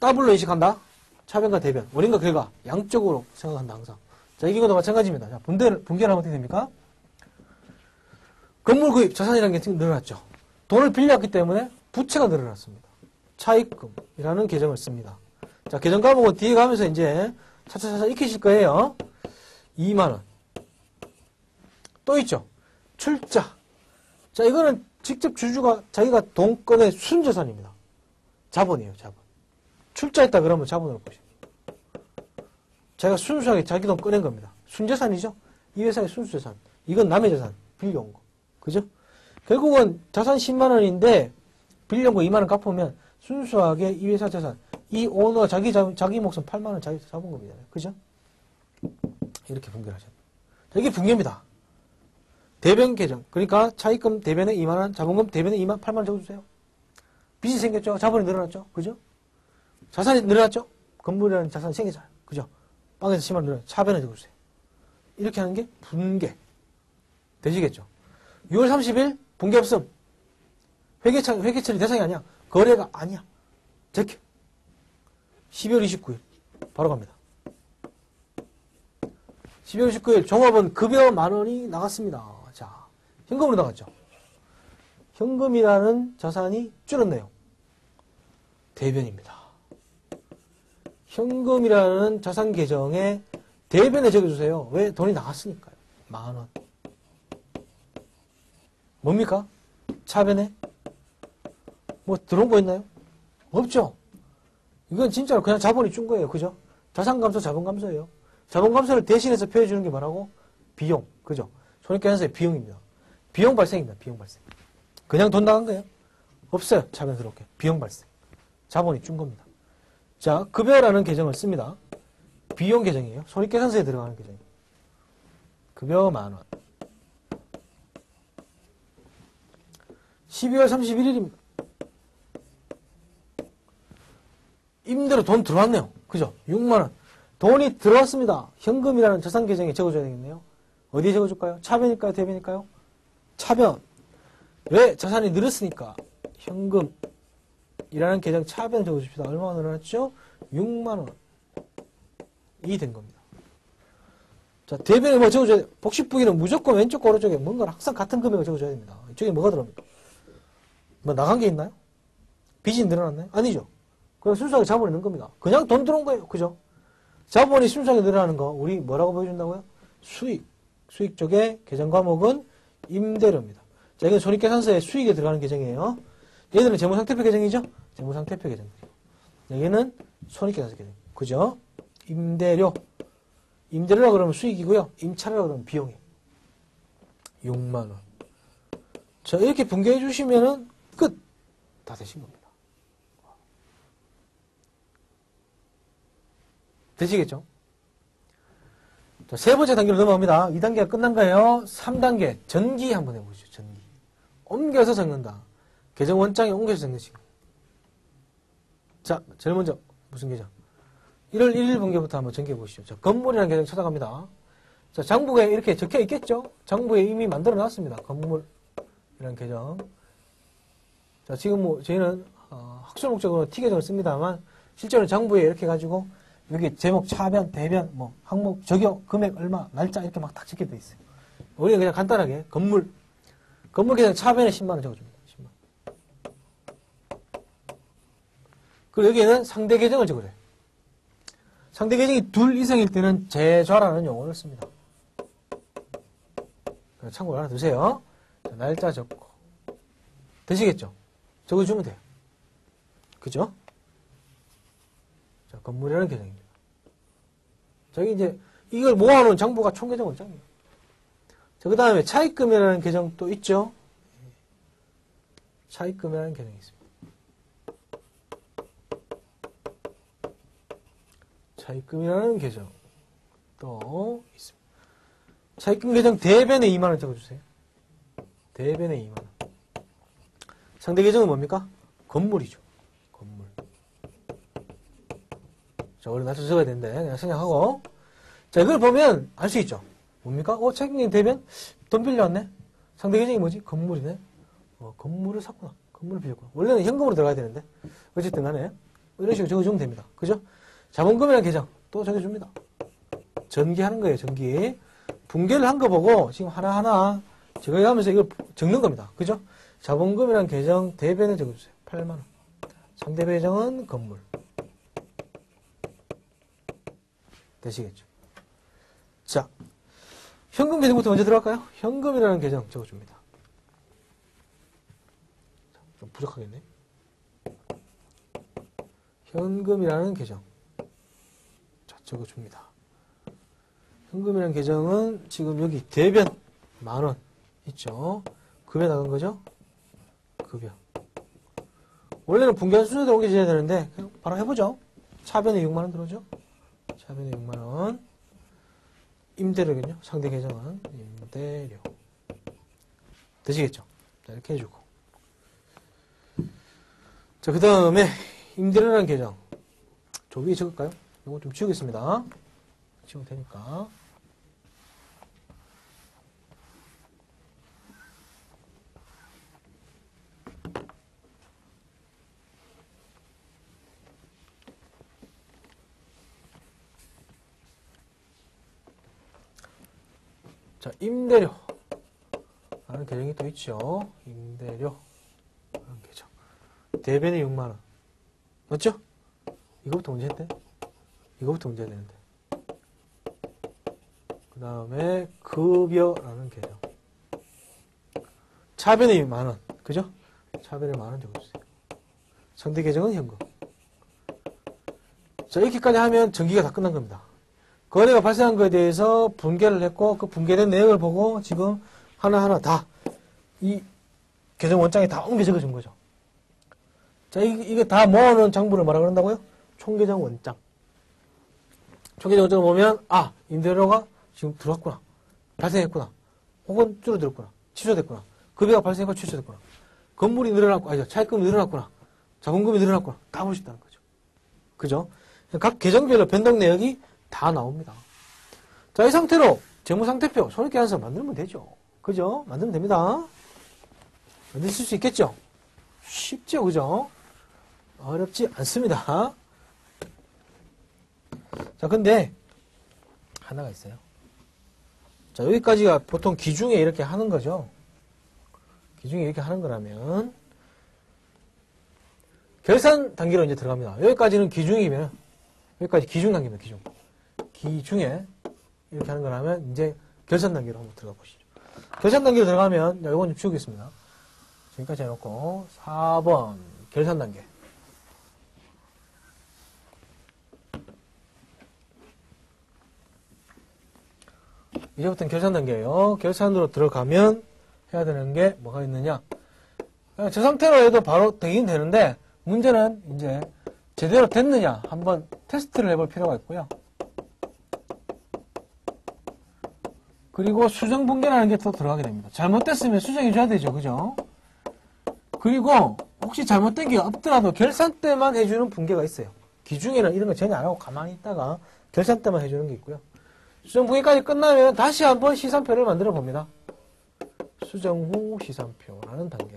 더블로 인식한다. 차변과 대변, 원인과 결과 양쪽으로 생각한다 항상. 자, 이것도 마찬가지입니다. 자, 분계를 하면 어떻게 됩니까? 건물 구입, 자산이라는 게 늘어났죠. 돈을 빌렸기 때문에 부채가 늘어났습니다. 차입금이라는 계정을 씁니다. 자, 계정 과목은 뒤에 가면서 이제 차차차차 익히실 거예요. 2만원. 또 있죠. 출자. 자, 이거는 직접 주주가 자기가 돈권의 순자산입니다. 자본이에요, 자본. 출자했다 그러면 자본으로 보시죠. 자기가 순수하게 자기 돈 꺼낸 겁니다. 순자산이죠? 이 회사의 순수자산. 이건 남의 자산. 빌려온 거. 그죠? 결국은 자산 10만원인데 빌려온 거 2만원 갚으면 순수하게 이 회사 자산. 이 오너 자기 목숨 8만원 자기 잡은 겁니다. 그죠? 이렇게 분개를 하셔야 됩니다. 이게 분개입니다. 대변 계정. 그러니까 차입금 대변에 2만원, 자본금 대변에 2만 8만원 적어주세요. 빚이 생겼죠? 자본이 늘어났죠? 그죠? 자산이 늘어났죠? 건물이라는 자산이 생기잖아요. 그죠? 빵에서 10만원 늘어났죠? 차변에 적어주세요. 이렇게 하는 게 분개. 되시겠죠? 6월 30일 분개 없음. 회계 처리 대상이 아니야. 거래가 아니야. 제껴. 12월 29일. 바로 갑니다. 12월 29일 종합은 급여 만원이 나갔습니다. 자, 현금으로 나갔죠. 현금이라는 자산이 줄었네요. 대변입니다. 현금이라는 자산 계정에 대변에 적어주세요. 왜? 돈이 나갔으니까요. 만원. 뭡니까? 차변에? 뭐 들어온 거 있나요? 없죠? 이건 진짜로 그냥 자본이 준 거예요. 그죠? 자산감소, 자본감소예요. 자본감소를 대신해서 표해주는 게 뭐라고? 비용. 그죠? 손익계산서의 비용입니다. 비용 발생입니다. 비용 발생. 그냥 돈 나간 거예요? 없어요. 차변 들어올게. 비용 발생. 자본이 준 겁니다. 자, 급여라는 계정을 씁니다. 비용 계정이에요. 손익계산서에 들어가는 계정이에요. 급여 만원. 12월 31일입니다. 임대로 돈 들어왔네요. 그죠? 6만원. 돈이 들어왔습니다. 현금이라는 자산 계정에 적어줘야 되겠네요. 어디에 적어줄까요? 차변일까요? 대변일까요? 차변. 왜? 자산이 늘었으니까. 현금이라는 계정 차변 적어줍시다. 얼마나 늘어났죠? 6만원. 이 된 겁니다. 자, 대변에 뭐 적어줘야 돼요? 복식부기는 무조건 왼쪽 오른쪽에 뭔가 항상 같은 금액을 적어줘야 됩니다. 이쪽에 뭐가 들어옵니까? 뭐 나간 게 있나요? 빚이 늘어났나요? 아니죠. 그냥 순수하게 자본이 는 겁니다. 그냥 돈 들어온 거예요. 그죠? 자본이 순수하게 늘어나는 거 우리 뭐라고 보여준다고요? 수익. 수익 쪽에 계정 과목은 임대료입니다. 자, 이건 손익계산서에 수익에 들어가는 계정이에요. 얘들은 재무상태표 계정이죠? 재무상태표 계정. 여기는 손익계산서 계정. 그죠? 임대료. 임대료라고 그러면 수익이고요. 임차료라고 그러면 비용이에요. 6만원. 자, 이렇게 분개해 주시면은 끝. 다 되신 겁니다. 되시겠죠? 자, 세 번째 단계로 넘어갑니다. 2단계가 끝난 거예요. 3단계. 전기 한번 해보시죠. 전기. 옮겨서 적는다. 계정 원장에 옮겨서 적는 식으로. 자, 제일 먼저 무슨 계정? 1월 1일 분계부터 한번 전개해 보시죠. 자, 건물이라는 계정 찾아갑니다. 자, 장부에 이렇게 적혀 있겠죠? 장부에 이미 만들어 놨습니다. 건물이라는 계정. 자, 지금 뭐 저희는 학술 목적으로 T 계정을 씁니다만 실제로 장부에 이렇게 가지고 여기 제목, 차변, 대변, 뭐 항목, 적용, 금액, 얼마, 날짜 이렇게 막 딱 적혀 돼 있어요. 우리는 그냥 간단하게 건물 계정 차변에 10만원 적어줍니다. 10만원. 그리고 여기에는 상대 계정을 적어줘요. 상대 계정이 둘 이상일 때는 제좌라는 용어를 씁니다. 참고로 하나 두세요. 자, 날짜 적고. 되시겠죠? 적어주면 돼요. 그죠? 자, 건물이라는 계정입니다. 저기 이제 이걸 모아놓은 장부가 총계정 원장이에요. 자, 그 다음에 차입금이라는 계정 또 있죠? 차입금이라는 계정이 있습니다. 차입금이라는 계정 또 있습니다. 차입금 계정 대변에 2만원 적어주세요. 대변에 2만원. 상대 계정은 뭡니까? 건물이죠. 건물. 자, 원래 낮춰 적어야 되는데, 그냥 생략하고. 자, 이걸 보면 알 수 있죠. 뭡니까? 차입금 대변? 돈 빌려왔네? 상대 계정이 뭐지? 건물이네. 건물을 샀구나. 건물을 빌렸구나. 원래는 현금으로 들어가야 되는데. 어쨌든 간에 이런 식으로 적어주면 됩니다. 그죠? 자본금이라는 계정 또 적어줍니다. 전기하는 거예요. 전기. 붕괴를 한 거 보고 지금 하나하나 적어가면서 이걸 적는 겁니다. 그죠? 자본금이라는 계정 대변을 적어주세요. 8만원. 상대 계정은 건물. 되시겠죠? 자, 현금 계정부터 먼저 들어갈까요? 현금이라는 계정 적어줍니다. 좀 부족하겠네. 현금이라는 계정. 자, 적어줍니다. 현금이라는 계정은 지금 여기 대변 만원 있죠? 급여 나간 거죠? 급여. 원래는 분기한 순서대로 옮겨져야 되는데 그냥 바로 해보죠. 차변에 6만원 들어오죠? 차변에 6만원. 임대료군요. 상대 계정은 임대료. 되시겠죠? 자, 이렇게 해주고. 자, 그 다음에 임대료라는 계정. 저 위에 적을까요? 이거 좀 지우겠습니다. 지우면 되니까. 자, 임대료. 라는 계정이 또 있죠. 임대료. 라는 계정. 대변에 6만원. 맞죠? 이거부터 문제 했대? 이거부터 문제 해야 되는데. 그 다음에 급여라는 계정. 차변에 만원. 그죠? 차변에 만원 적어주세요. 상대 계정은 현금. 자, 이렇게까지 하면 전기가 다 끝난 겁니다. 거래가 발생한 것에 대해서 분개를 했고 그 분개된 내역을 보고 지금 하나하나 다 이 계정 원장에 다 옮겨 적어준 거죠. 자, 이게 다 모아놓은 장부를 뭐라 그런다고요? 총계정 원장. 총계정 원장을 보면 임대료가 지금 들어왔구나. 발생했구나. 혹은 줄어들었구나. 취소됐구나. 급여가 발생했고 취소됐구나. 건물이 늘어났고, 차입금이 늘어났구나. 자본금이 늘어났구나. 다 볼 수 있다는 거죠. 그죠? 각 계정별로 변동 내역이 다 나옵니다. 자, 이 상태로 재무상태표, 손익계산서 만들면 되죠. 그죠? 만들면 됩니다. 만드실 수 있겠죠? 쉽죠? 그죠? 어렵지 않습니다. 자, 근데 하나가 있어요. 자, 여기까지가 보통 기중에 이렇게 하는 거죠. 기중에 이렇게 하는 거라면 결산 단계로 이제 들어갑니다. 여기까지는 기중이면 여기까지 기중 단계입니다. 기중. 기중에 이렇게 하는 거라면 이제 결산 단계로 한번 들어가 보시죠. 결산 단계로 들어가면 이건 좀 지우겠습니다. 지금까지 해놓고 4번 결산 단계. 이제부터는 결산 단계예요. 결산으로 들어가면 해야 되는 게 뭐가 있느냐. 저 상태로 해도 바로 되긴 되는데 문제는 이제 제대로 됐느냐 한번 테스트를 해볼 필요가 있고요. 그리고 수정 붕괴라는 게 또 들어가게 됩니다. 잘못됐으면 수정해줘야 되죠. 그죠? 그리고 혹시 잘못된 게 없더라도 결산 때만 해주는 붕괴가 있어요. 기중에는 이런 거 전혀 안 하고 가만히 있다가 결산 때만 해주는 게 있고요. 수정 붕괴까지 끝나면 다시 한번 시산표를 만들어 봅니다. 수정 후 시산표라는 단계.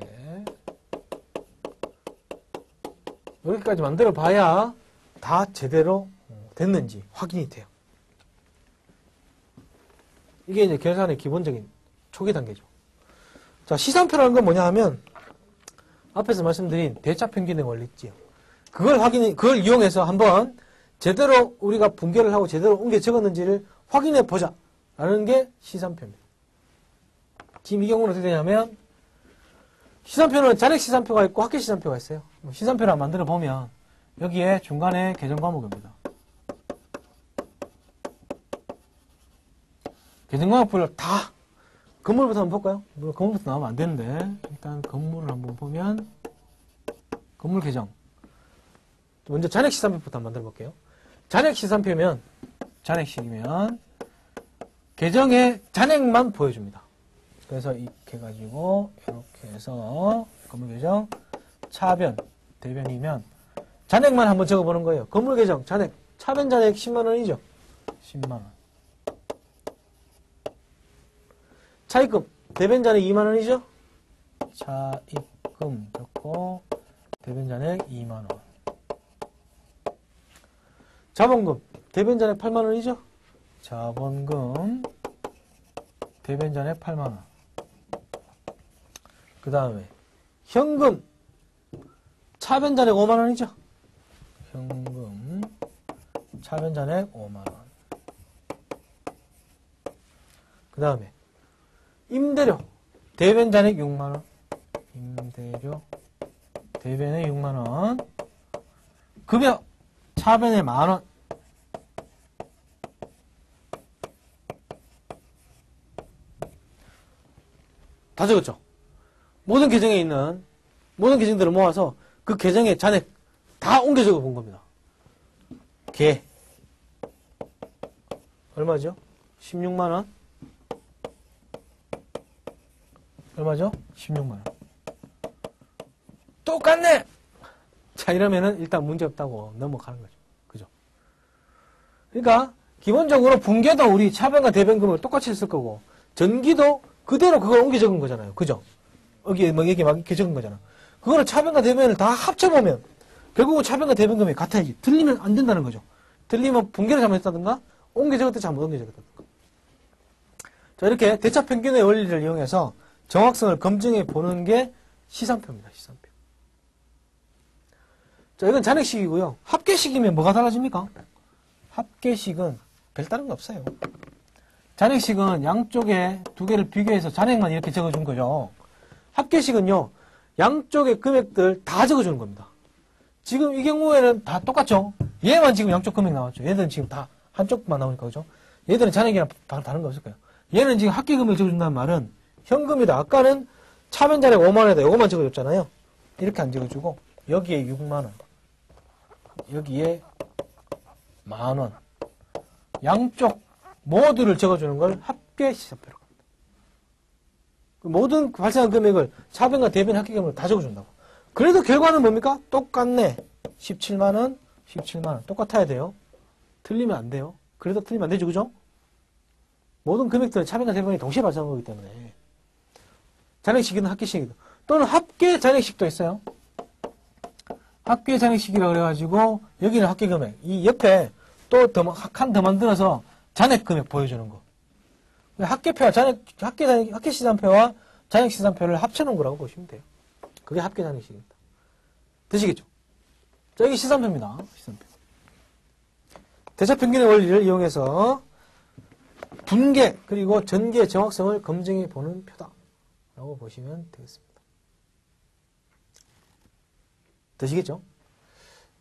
여기까지 만들어 봐야 다 제대로 됐는지 확인이 돼요. 이게 이제 계산의 기본적인 초기 단계죠. 자, 시산표라는 건 뭐냐 하면 앞에서 말씀드린 대차평균의 원리 있지요. 그걸 이용해서 한번 제대로 우리가 분개를 하고 제대로 옮겨 적었는지를 확인해 보자. 라는 게 시산표입니다. 지금 이 경우는 어떻게 되냐면 시산표는 잔액 시산표가 있고 합계 시산표가 있어요. 시산표를 한번 만들어 보면 여기에 중간에 계정 과목입니다. 계정 과목별로 다 건물부터 한번 볼까요? 건물부터 나오면 안 되는데 일단 건물을 한번 보면 건물 계정 먼저 잔액 시산표부터 한번 만들어 볼게요. 잔액 시산표면 잔액식이면 계정의 잔액만 보여줍니다. 그래서 이렇게 해가지고 이렇게 해서 건물 계정 차변 대변이면 잔액만 한번 적어보는 거예요. 건물 계정 잔액 차변 잔액 10만원이죠. 10만원. 차입금 대변 잔액 2만 원이죠? 차입금 적고 대변 잔액 2만 원. 자본금 대변 잔액 8만 원이죠? 자본금 대변 잔액 8만 원. 그 다음에 현금 차변 잔액 5만 원이죠? 현금 차변 잔액 5만 원. 그 다음에 임대료 대변 잔액 6만 원. 임대료 대변에 6만 원. 급여 차변에 만 원. 다 적었죠? 모든 계정에 있는 모든 계정들을 모아서 그 계정의 잔액 다 옮겨 적어 본 겁니다. 개 얼마죠? 16만 원. 얼마죠? 16만 원. 똑같네! 자, 이러면은 일단 문제 없다고 넘어가는 거죠. 그죠? 그러니까, 기본적으로 분계도 우리 차변과 대변금을 똑같이 했을 거고, 전기도 그대로 그걸 옮겨 적은 거잖아요. 그죠? 여기 막 이렇게 적은 거잖아. 그거를 차변과 대변을 다 합쳐보면, 결국은 차변과 대변금이 같아야지. 틀리면 안 된다는 거죠. 틀리면 분계를 잘못했다든가, 옮겨 적을 때 잘못 옮겨 적었다든가. 자, 이렇게 대차 평균의 원리를 이용해서 정확성을 검증해 보는 게 시산표입니다. 시산표. 자, 이건 잔액식이고요. 합계식이면 뭐가 달라집니까? 합계식은 별다른 거 없어요. 잔액식은 양쪽에 두 개를 비교해서 잔액만 이렇게 적어준 거죠. 합계식은요, 양쪽의 금액들 다 적어주는 겁니다. 지금 이 경우에는 다 똑같죠? 얘만 지금 양쪽 금액 나왔죠. 얘들은 지금 다 한쪽만 나오니까, 그죠? 얘들은 잔액이랑 다른 거 없을 거예요. 얘는 지금 합계 금액 적어준다는 말은 현금이다. 아까는 차변 잔액 5만원에다 이거만 적어줬잖아요. 이렇게 안 적어주고, 여기에 6만원. 여기에 만원. 양쪽 모두를 적어주는 걸 합계 시산표라고 합니다. 모든 발생한 금액을 차변과 대변 합계 금액을 다 적어준다고. 그래도 결과는 뭡니까? 똑같네. 17만원, 17만원. 똑같아야 돼요. 틀리면 안 돼요. 그래도 틀리면 안 되죠. 그죠? 모든 금액들은 차변과 대변이 동시에 발생한 거기 때문에. 잔액식이든 합계식이든. 또는 합계 잔액식도 있어요. 합계 잔액식이라고 그래가지고, 여기는 합계 금액. 이 옆에 또 한 더 만들어서 잔액 금액 보여주는 거. 합계표와 합계 시산표와 잔액 시산표를 합쳐놓은 거라고 보시면 돼요. 그게 합계 잔액식입니다. 되시겠죠? 자, 여기 시산표입니다. 시산표. 대차 평균의 원리를 이용해서 분계 그리고 전개의 정확성을 검증해 보는 표다. 라고 보시면 되겠습니다. 되시겠죠?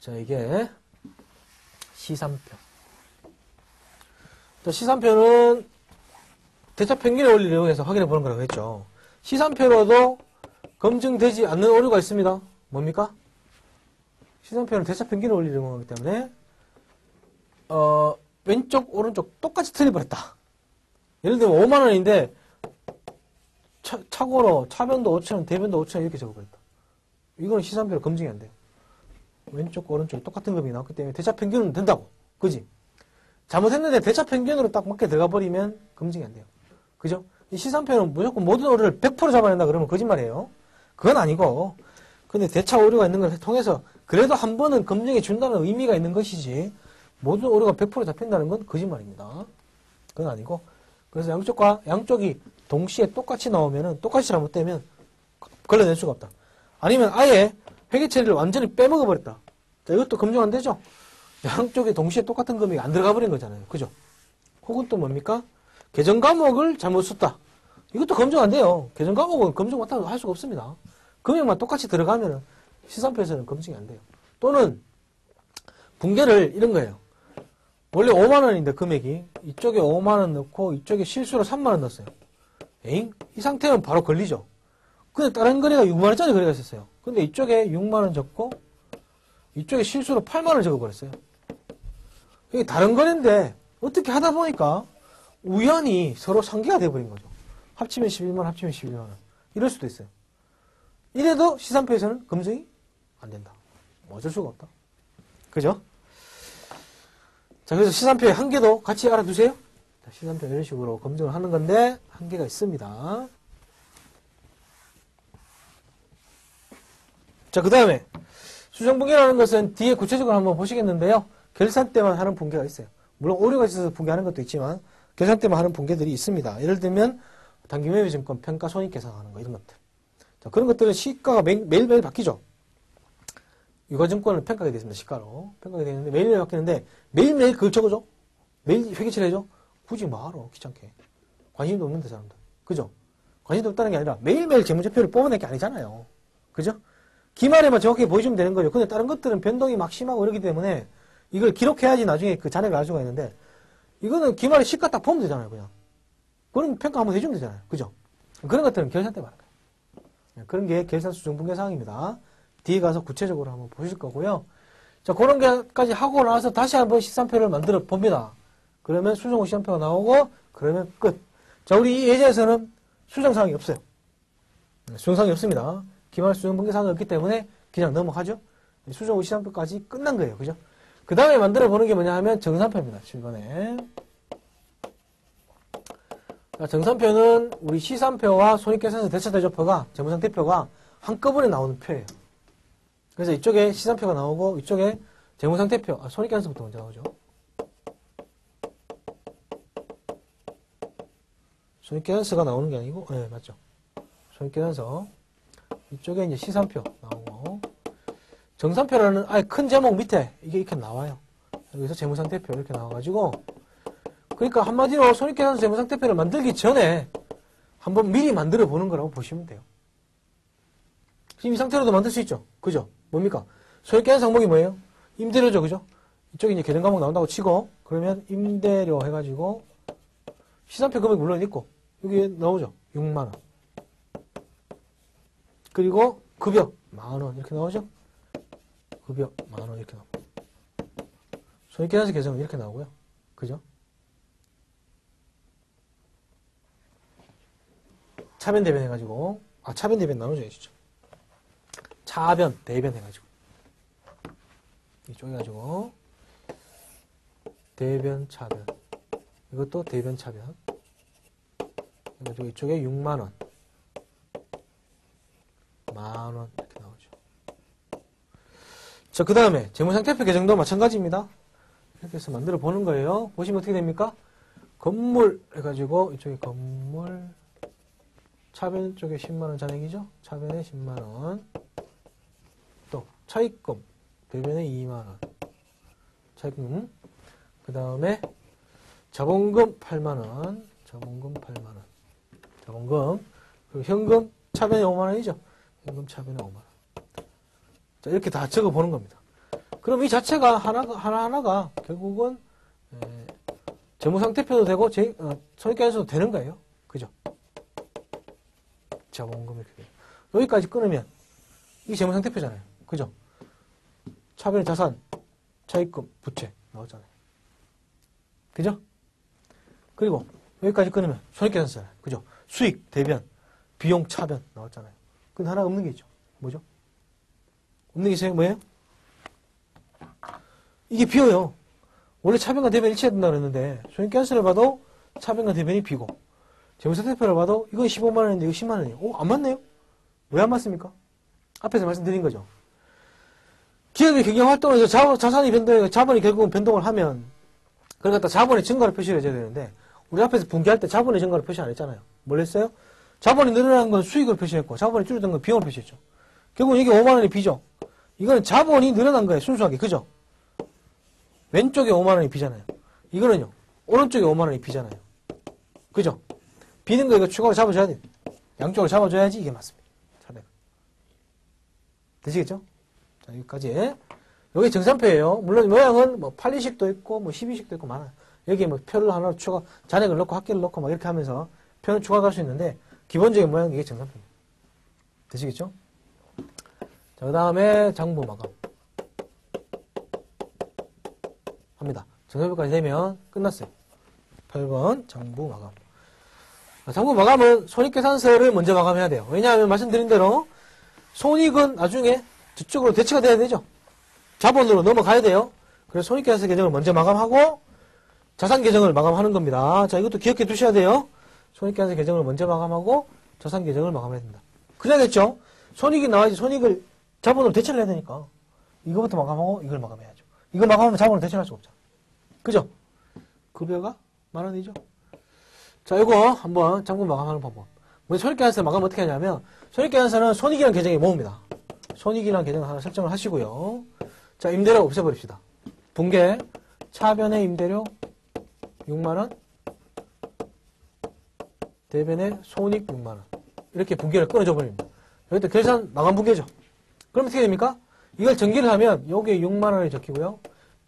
자, 이게 시산표. 자, 시산표는 대차 평균의 원리를 이용해서 확인해 보는 거라고 했죠. 시산표로도 검증되지 않는 오류가 있습니다. 뭡니까? 시산표는 대차 평균의 원리를 이용하기 때문에 왼쪽 오른쪽 똑같이 틀려버렸다. 예를 들면 5만원인데 착오로 차변도 5천원 대변도 5천원 이렇게 적어버렸다. 이거는 시산표로 검증이 안 돼요. 왼쪽 오른쪽 똑같은 금액이 나왔기 때문에 대차 평균은 된다고. 그지? 잘못했는데 대차 평균으로 딱 맞게 들어가 버리면 검증이 안 돼요. 그죠? 이 시산표는 무조건 모든 오류를 100% 잡아낸다 그러면 거짓말이에요. 그건 아니고, 근데 대차 오류가 있는 걸 통해서 그래도 한 번은 검증해 준다는 의미가 있는 것이지, 모든 오류가 100% 잡힌다는 건 거짓말입니다. 그건 아니고, 그래서 양쪽이 동시에 똑같이 나오면은, 똑같이 잘못되면 걸러낼 수가 없다. 아니면 아예 회계처리를 완전히 빼먹어버렸다. 자, 이것도 검증 안 되죠? 양쪽에 동시에 똑같은 금액이 안 들어가 버린 거잖아요. 그죠? 혹은 또 뭡니까? 계정 과목을 잘못 썼다. 이것도 검증 안 돼요. 계정 과목은 검증 못하고 할 수가 없습니다. 금액만 똑같이 들어가면은 시산표에서는 검증이 안 돼요. 또는 분계를 이런 거예요. 원래 5만원인데 금액이 이쪽에 5만원 넣고 이쪽에 실수로 3만원 넣었어요. 에잉? 이 상태면 바로 걸리죠. 근데 다른 거래가 6만원짜리 거래가 있었어요. 근데 이쪽에 6만원 적고 이쪽에 실수로 8만원 적어버렸어요. 이게 다른 거래인데 어떻게 하다 보니까 우연히 서로 상기가 돼버린 거죠. 합치면 11만원, 합치면 11만원. 이럴 수도 있어요. 이래도 시산표에서는 검증이 안 된다. 어쩔 수가 없다. 그죠? 자, 그래서 시산표의 한계도 같이 알아두세요. 자, 시산표 이런 식으로 검증을 하는 건데 한계가 있습니다. 자, 그 다음에 수정분계라는 것은 뒤에 구체적으로 한번 보시겠는데요. 결산 때만 하는 분계가 있어요. 물론 오류가 있어서 분계하는 것도 있지만 결산 때만 하는 분계들이 있습니다. 예를 들면 단기매매증권 평가 손익계산하는 거 이런 것들. 자, 그런 것들은 시가가 매일매일 바뀌죠. 유가증권을 평가하게 되어 있습니다. 시가로 평가하게 되어 있는데 매일매일 바뀌는데 매일매일 그걸 적어줘? 매일 회계치를 해줘? 굳이 뭐하러 귀찮게. 관심도 없는데 사람들. 그죠? 관심도 없다는 게 아니라 매일매일 재무제표를 뽑아낼 게 아니잖아요. 그죠? 기말에만 정확하게 보여주면 되는 거죠. 근데 다른 것들은 변동이 막 심하고 그러기 때문에 이걸 기록해야지 나중에 그 잔액을 알 수가 있는데 이거는 기말에 시가 딱 보면 되잖아요. 그냥. 그럼 평가 한번 해주면 되잖아요. 그죠? 그런 것들은 결산 때 말하는 거예요. 그런 게 결산 수정분계 사항입니다. 뒤에 가서 구체적으로 한번 보실 거고요. 자, 그런 게까지 하고 나서 다시 한번 시산표를 만들어 봅니다. 그러면 수정 후 시산표가 나오고 그러면 끝. 자, 우리 이 예제에서는 수정사항이 없어요. 수정사항이 없습니다. 기말 수정분계 사항이 없기 때문에 그냥 넘어가죠. 수정 후 시산표까지 끝난 거예요. 그죠? 그 다음에 만들어 보는 게 뭐냐 하면 정산표입니다. 7번에. 자, 정산표는 우리 시산표와 손익계산서 대차대조표가 재무상태표가 한꺼번에 나오는 표예요. 그래서 이쪽에 시산표가 나오고 이쪽에 재무상태표, 손익계산서부터 먼저 나오죠. 손익계산서가 나오는 게 아니고, 네, 맞죠. 손익계산서. 이쪽에 이제 시산표 나오고, 정산표라는 아예 큰 제목 밑에 이게 이렇게 나와요. 여기서 재무상태표 이렇게 나와가지고, 그러니까 한마디로 손익계산서 재무상태표를 만들기 전에 한번 미리 만들어 보는 거라고 보시면 돼요. 지금 이 상태로도 만들 수 있죠. 그죠? 뭡니까? 손익계산서 항목이 뭐예요? 임대료죠. 그죠? 이쪽에 이제 계정 과목 나온다고 치고, 그러면 임대료 해가지고, 시산표 금액 물론 있고, 여기에 나오죠. 6만원. 그리고 급여 만원 이렇게 나오죠. 급여 만원 이렇게 나오고. 손익계산서 계정은 이렇게 나오고요. 그죠? 차변 대변 해가지고, 차변 대변 나누죠. 진짜. 차변 대변 해가지고. 이쪽 해가지고, 대변 차변. 이것도 대변 차변. 그래가지고 이쪽에 6만원. 만원 이렇게 나오죠. 자, 그 다음에 재무상태표 계정도 마찬가지입니다. 이렇게 해서 만들어 보는 거예요. 보시면 어떻게 됩니까? 건물 해가지고 이쪽에 건물 차변 쪽에 10만원 잔액이죠. 차변에 10만원. 또 차입금 대변에 2만원. 차입금. 그 다음에 자본금 8만원. 자본금 8만원. 자본금. 그리고 현금 차변에 5만원이죠. 현금 차변에 5만원. 자, 이렇게 다 적어 보는 겁니다. 그럼 이 자체가 하나하나가 결국은 재무상태표도 되고 손익계산서도 되는 거예요. 그죠? 자본금 이렇게 돼요. 여기까지 끊으면 이게 재무상태표잖아요. 그죠? 차변 자산, 차입금, 부채 나오잖아요. 그죠? 그리고 여기까지 끊으면 손익계산서잖아요. 그죠? 수익, 대변, 비용, 차변 나왔잖아요. 근데 하나 없는 게 있죠. 뭐죠? 없는 게 있어요? 뭐예요? 이게 비어요. 원래 차변과 대변이 일치해야 된다고 그랬는데 손익계산서를 봐도 차변과 대변이 비고 재무상태표를 봐도 이건 15만원인데 이거 10만원이에요. 안 맞네요? 왜 안 맞습니까? 앞에서 말씀드린 거죠. 기업이 경영활동에서 자산이 변동해 자본이 결국은 변동을 하면 그걸 갖다 자본의 증가를 표시를 해줘야 되는데 우리 앞에서 분기할 때 자본의 증가를 표시 안 했잖아요. 뭘 했어요? 자본이 늘어난 건 수익을 표시했고 자본이 줄어든 건 비용을 표시했죠. 결국 이게 5만원이 비죠. 이거는 자본이 늘어난 거예요. 순수하게. 그죠? 왼쪽에 5만원이 비잖아요. 이거는요. 오른쪽에 5만원이 비잖아요. 그죠? 비는 거 이거 추가로 잡아줘야 돼. 양쪽을 잡아줘야지 이게 맞습니다. 차례가. 되시겠죠? 자, 여기까지. 여기 정산표예요. 물론 모양은 뭐 8인식도 있고 뭐 12식도 있고 많아요. 여기에 뭐 표를 하나 추가, 잔액을 넣고 합계를 넣고 막 이렇게 하면서 표는 추가할 수 있는데 기본적인 모양이 이게 정산표입니다. 되시겠죠? 자, 그 다음에 장부 마감. 합니다. 정산표까지 되면 끝났어요. 8번 장부 마감. 장부 마감은 손익계산서를 먼저 마감해야 돼요. 왜냐하면 말씀드린 대로 손익은 나중에 저쪽으로 대치가 돼야 되죠. 자본으로 넘어가야 돼요. 그래서 손익계산서 계정을 먼저 마감하고 자산 계정을 마감하는 겁니다. 자, 이것도 기억해 두셔야 돼요. 손익계산서 계정을 먼저 마감하고 자산 계정을 마감해야 됩니다. 그래야겠죠. 손익이 나와야지 손익을 자본으로 대체를 해야 되니까 이거부터 마감하고 이걸 마감해야죠. 이거 마감하면 자본으로 대체할 수가 없잖아. 그죠? 급여가 10,000원이죠. 자, 이거 한번 잔금 마감하는 방법. 우리 손익계산서 마감 어떻게 하냐면, 손익계산서는 손익이라는 계정에 모읍니다. 손익이라는 계정을 하나 설정을 하시고요. 자, 임대료 없애버립시다. 분계, 차변의 임대료 6만원, 대변의 손익 6만원. 이렇게 분계를 끊어줘 버립니다. 여기다 계산 마감 분계죠. 그럼 어떻게 됩니까? 이걸 전기를 하면 여기에 6만원이 적히고요.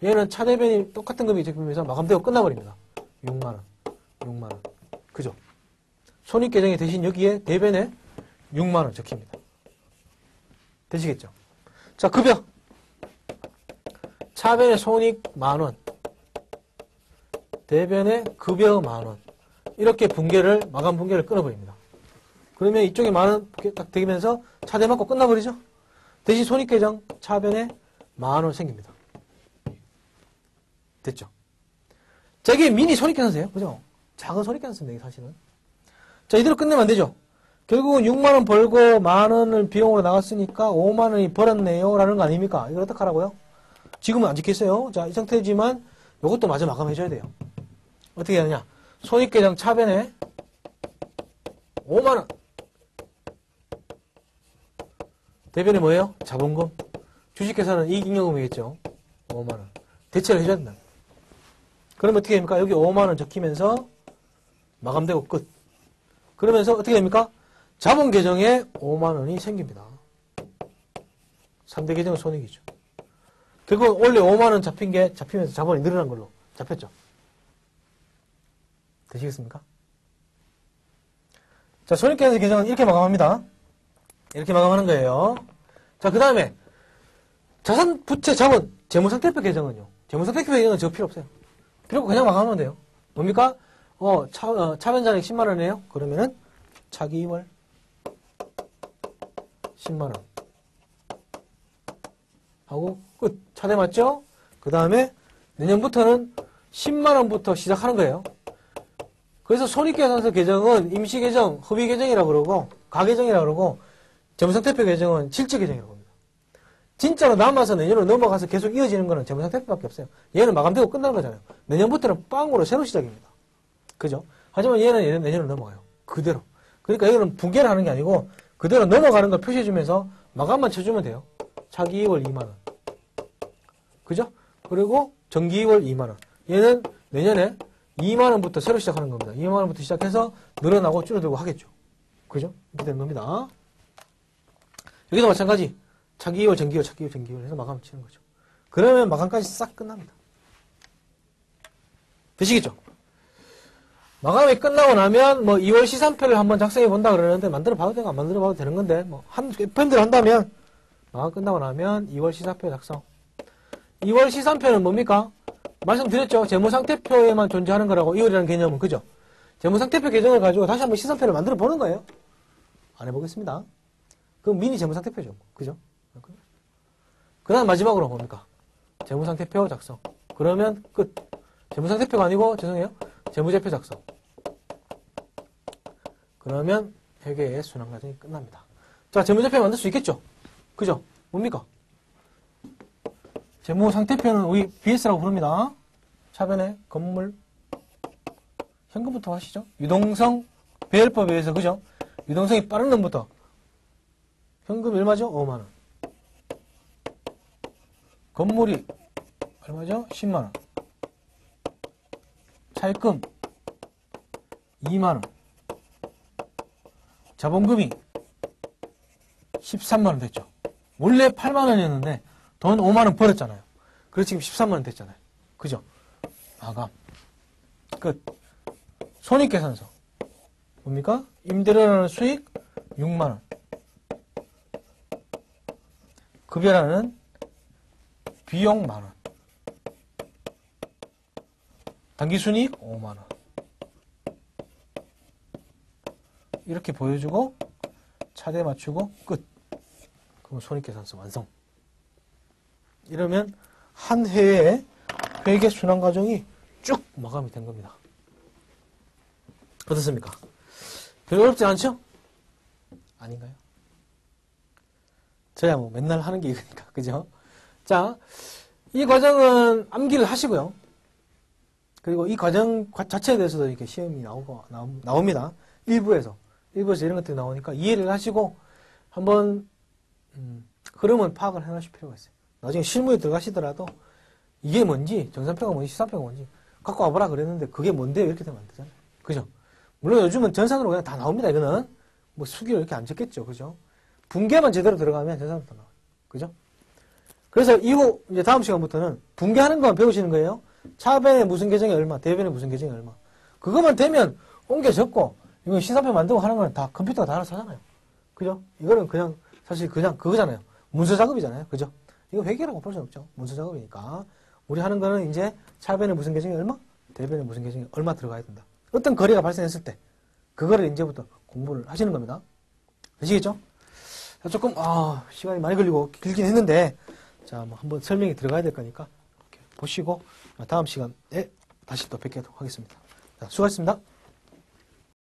얘는 차대변이 똑같은 금액이 적히면서 마감되고 끝나버립니다. 6만원, 6만원. 그죠? 손익계정에 대신 여기에 대변에 6만원 적힙니다. 되시겠죠? 자, 급여. 차변의 손익 10,000원. 대변의 급여 10,000원. 이렇게 분계를, 마감 분계를 끊어버립니다. 그러면 이쪽에 10,000원 딱 되면서 차대 맞고 끝나버리죠? 대신 손익계정 차변에 10,000원 생깁니다. 됐죠? 자, 이게 미니 손익계산서예요. 그죠? 작은 손익계산서인데, 사실은. 자, 이대로 끝내면 안 되죠? 결국은 6만원 벌고 10,000원을 비용으로 나갔으니까 5만원이 벌었네요. 라는 거 아닙니까? 이걸 어떡하라고요? 지금은 안 지켰어요. 자, 이 상태지만 이것도 마저 마감해줘야 돼요. 어떻게 해야 하냐? 손익계정 차변에 5만원. 대변이 뭐예요? 자본금. 주식회사는 이익잉여금이겠죠. 5만원. 대체를 해줘야 된다. 그러면 어떻게 됩니까? 여기 5만원 적히면서 마감되고 끝. 그러면서 어떻게 됩니까? 자본 계정에 5만원이 생깁니다. 3대 계정은 손익이죠. 결국 원래 5만원 잡히면서 자본이 늘어난 걸로 잡혔죠. 되시겠습니까? 자, 손익계산서 계정은 이렇게 마감합니다. 이렇게 마감하는 거예요. 자, 그 다음에 자산, 부채, 자본, 재무상태표 계정은요. 재무상태표 계정은 저 필요 없어요. 필요 없고 그냥 마감하면 돼요. 뭡니까? 차변자액 10만원이에요. 그러면은 차기 2월 10만원 하고 끝. 차대 맞죠? 그 다음에 내년부터는 10만원부터 시작하는 거예요. 그래서 손익계산서 계정은 임시계정, 허위계정이라고 그러고 가계정이라고 그러고 재무상태표 계정은 실질계정이라고 합니다. 진짜로 남아서 내년으로 넘어가서 계속 이어지는 거는 재무상태표밖에 없어요. 얘는 마감되고 끝나는 거잖아요. 내년부터는 빵으로 새로 시작입니다. 그죠? 하지만 얘는 내년으로 넘어가요. 그대로. 그러니까 이거는 분계를 하는 게 아니고 그대로 넘어가는 걸 표시해주면서 마감만 쳐주면 돼요. 차기 2월 2만원. 그죠? 그리고 정기 2월 2만원. 얘는 내년에 2만원부터 새로 시작하는 겁니다. 2만원부터 시작해서 늘어나고 줄어들고 하겠죠. 그죠? 이렇게 되는 겁니다. 여기도 마찬가지. 차기 2월, 정기 2월, 차기 2월, 정기 2월 해서 마감 치는 거죠. 그러면 마감까지 싹 끝납니다. 되시겠죠? 마감이 끝나고 나면 뭐 2월 시산표를 한번 작성해 본다 그러는데 만들어 봐도 되고 안 만들어 봐도 되는 건데 뭐 팬들 한다면 마감 끝나고 나면 2월 시산표 작성. 2월 시산표는 뭡니까? 말씀드렸죠. 재무상태표에만 존재하는 거라고 2월이라는 개념은. 그죠? 재무상태표 계정을 가지고 다시 한번 시산표를 만들어 보는 거예요. 안 해보겠습니다. 그럼 미니 재무상태표죠. 그죠? 그 다음 마지막으로 뭡니까? 재무상태표 작성. 그러면 끝. 재무상태표가 아니고 죄송해요. 재무제표 작성. 그러면 회계의 순환 과정이 끝납니다. 자, 재무제표 만들 수 있겠죠? 그죠? 뭡니까? 재무상태표는 우리 BS라고 부릅니다. 차변에 건물, 현금부터 하시죠. 유동성 배열법에 의해서, 그죠? 유동성이 빠른 놈부터. 현금 얼마죠? 5만원. 건물이 얼마죠? 10만원. 차입금 2만원. 자본금이 13만원 됐죠. 원래 8만원이었는데 돈 5만원 벌었잖아요. 그래서 지금 13만원 됐잖아요. 그죠? 마감. 끝. 손익계산서. 뭡니까? 임대료라는 수익 6만원. 급여라는 비용 만원. 당기순이익 5만원. 이렇게 보여주고 차대 맞추고 끝. 그럼 손익계산서 완성. 이러면 한 해의 회계 순환 과정이 쭉 마감이 된 겁니다. 어떻습니까? 별로 어렵지 않죠? 아닌가요? 저야 뭐 맨날 하는 게 이거니까. 그죠? 자, 이 과정은 암기를 하시고요. 그리고 이 과정 자체에 대해서도 이렇게 시험이 나옵니다. 일부에서 이런 것들이 나오니까 이해를 하시고 한번 흐름은 파악을 해놓으실 필요가 있어요. 나중에 실무에 들어가시더라도 이게 뭔지, 정산표가 뭔지, 시산표가 뭔지 갖고 와보라 그랬는데 그게 뭔데요? 이렇게 되면 안 되잖아요. 그죠? 물론 요즘은 전산으로 그냥 다 나옵니다. 이거는 뭐 수기로 이렇게 안 적겠죠. 그죠? 분계만 제대로 들어가면 전산부터 나와요. 그죠? 그래서 이후 이제 다음 시간부터는 분계하는 것만 배우시는 거예요. 차변에 무슨 계정이 얼마, 대변에 무슨 계정이 얼마. 그것만 되면 옮겨 적고 이거 시산표 만들고 하는 건 다 컴퓨터가 다 알아서 하잖아요. 그죠? 이거는 그냥 사실 그냥 그거잖아요. 문서 작업이잖아요. 그죠? 이거 회계라고 볼 수는 없죠. 문서 작업이니까. 우리 하는 거는 이제 차변에 무슨 계정이 얼마, 대변에 무슨 계정이 얼마 들어가야 된다. 어떤 거래가 발생했을 때 그거를 이제부터 공부를 하시는 겁니다. 아시겠죠? 조금 시간이 많이 걸리고 길긴 했는데 자, 뭐 한번 설명이 들어가야 될 거니까 이렇게 보시고 다음 시간에 다시 또 뵙도록 하겠습니다. 자, 수고하셨습니다.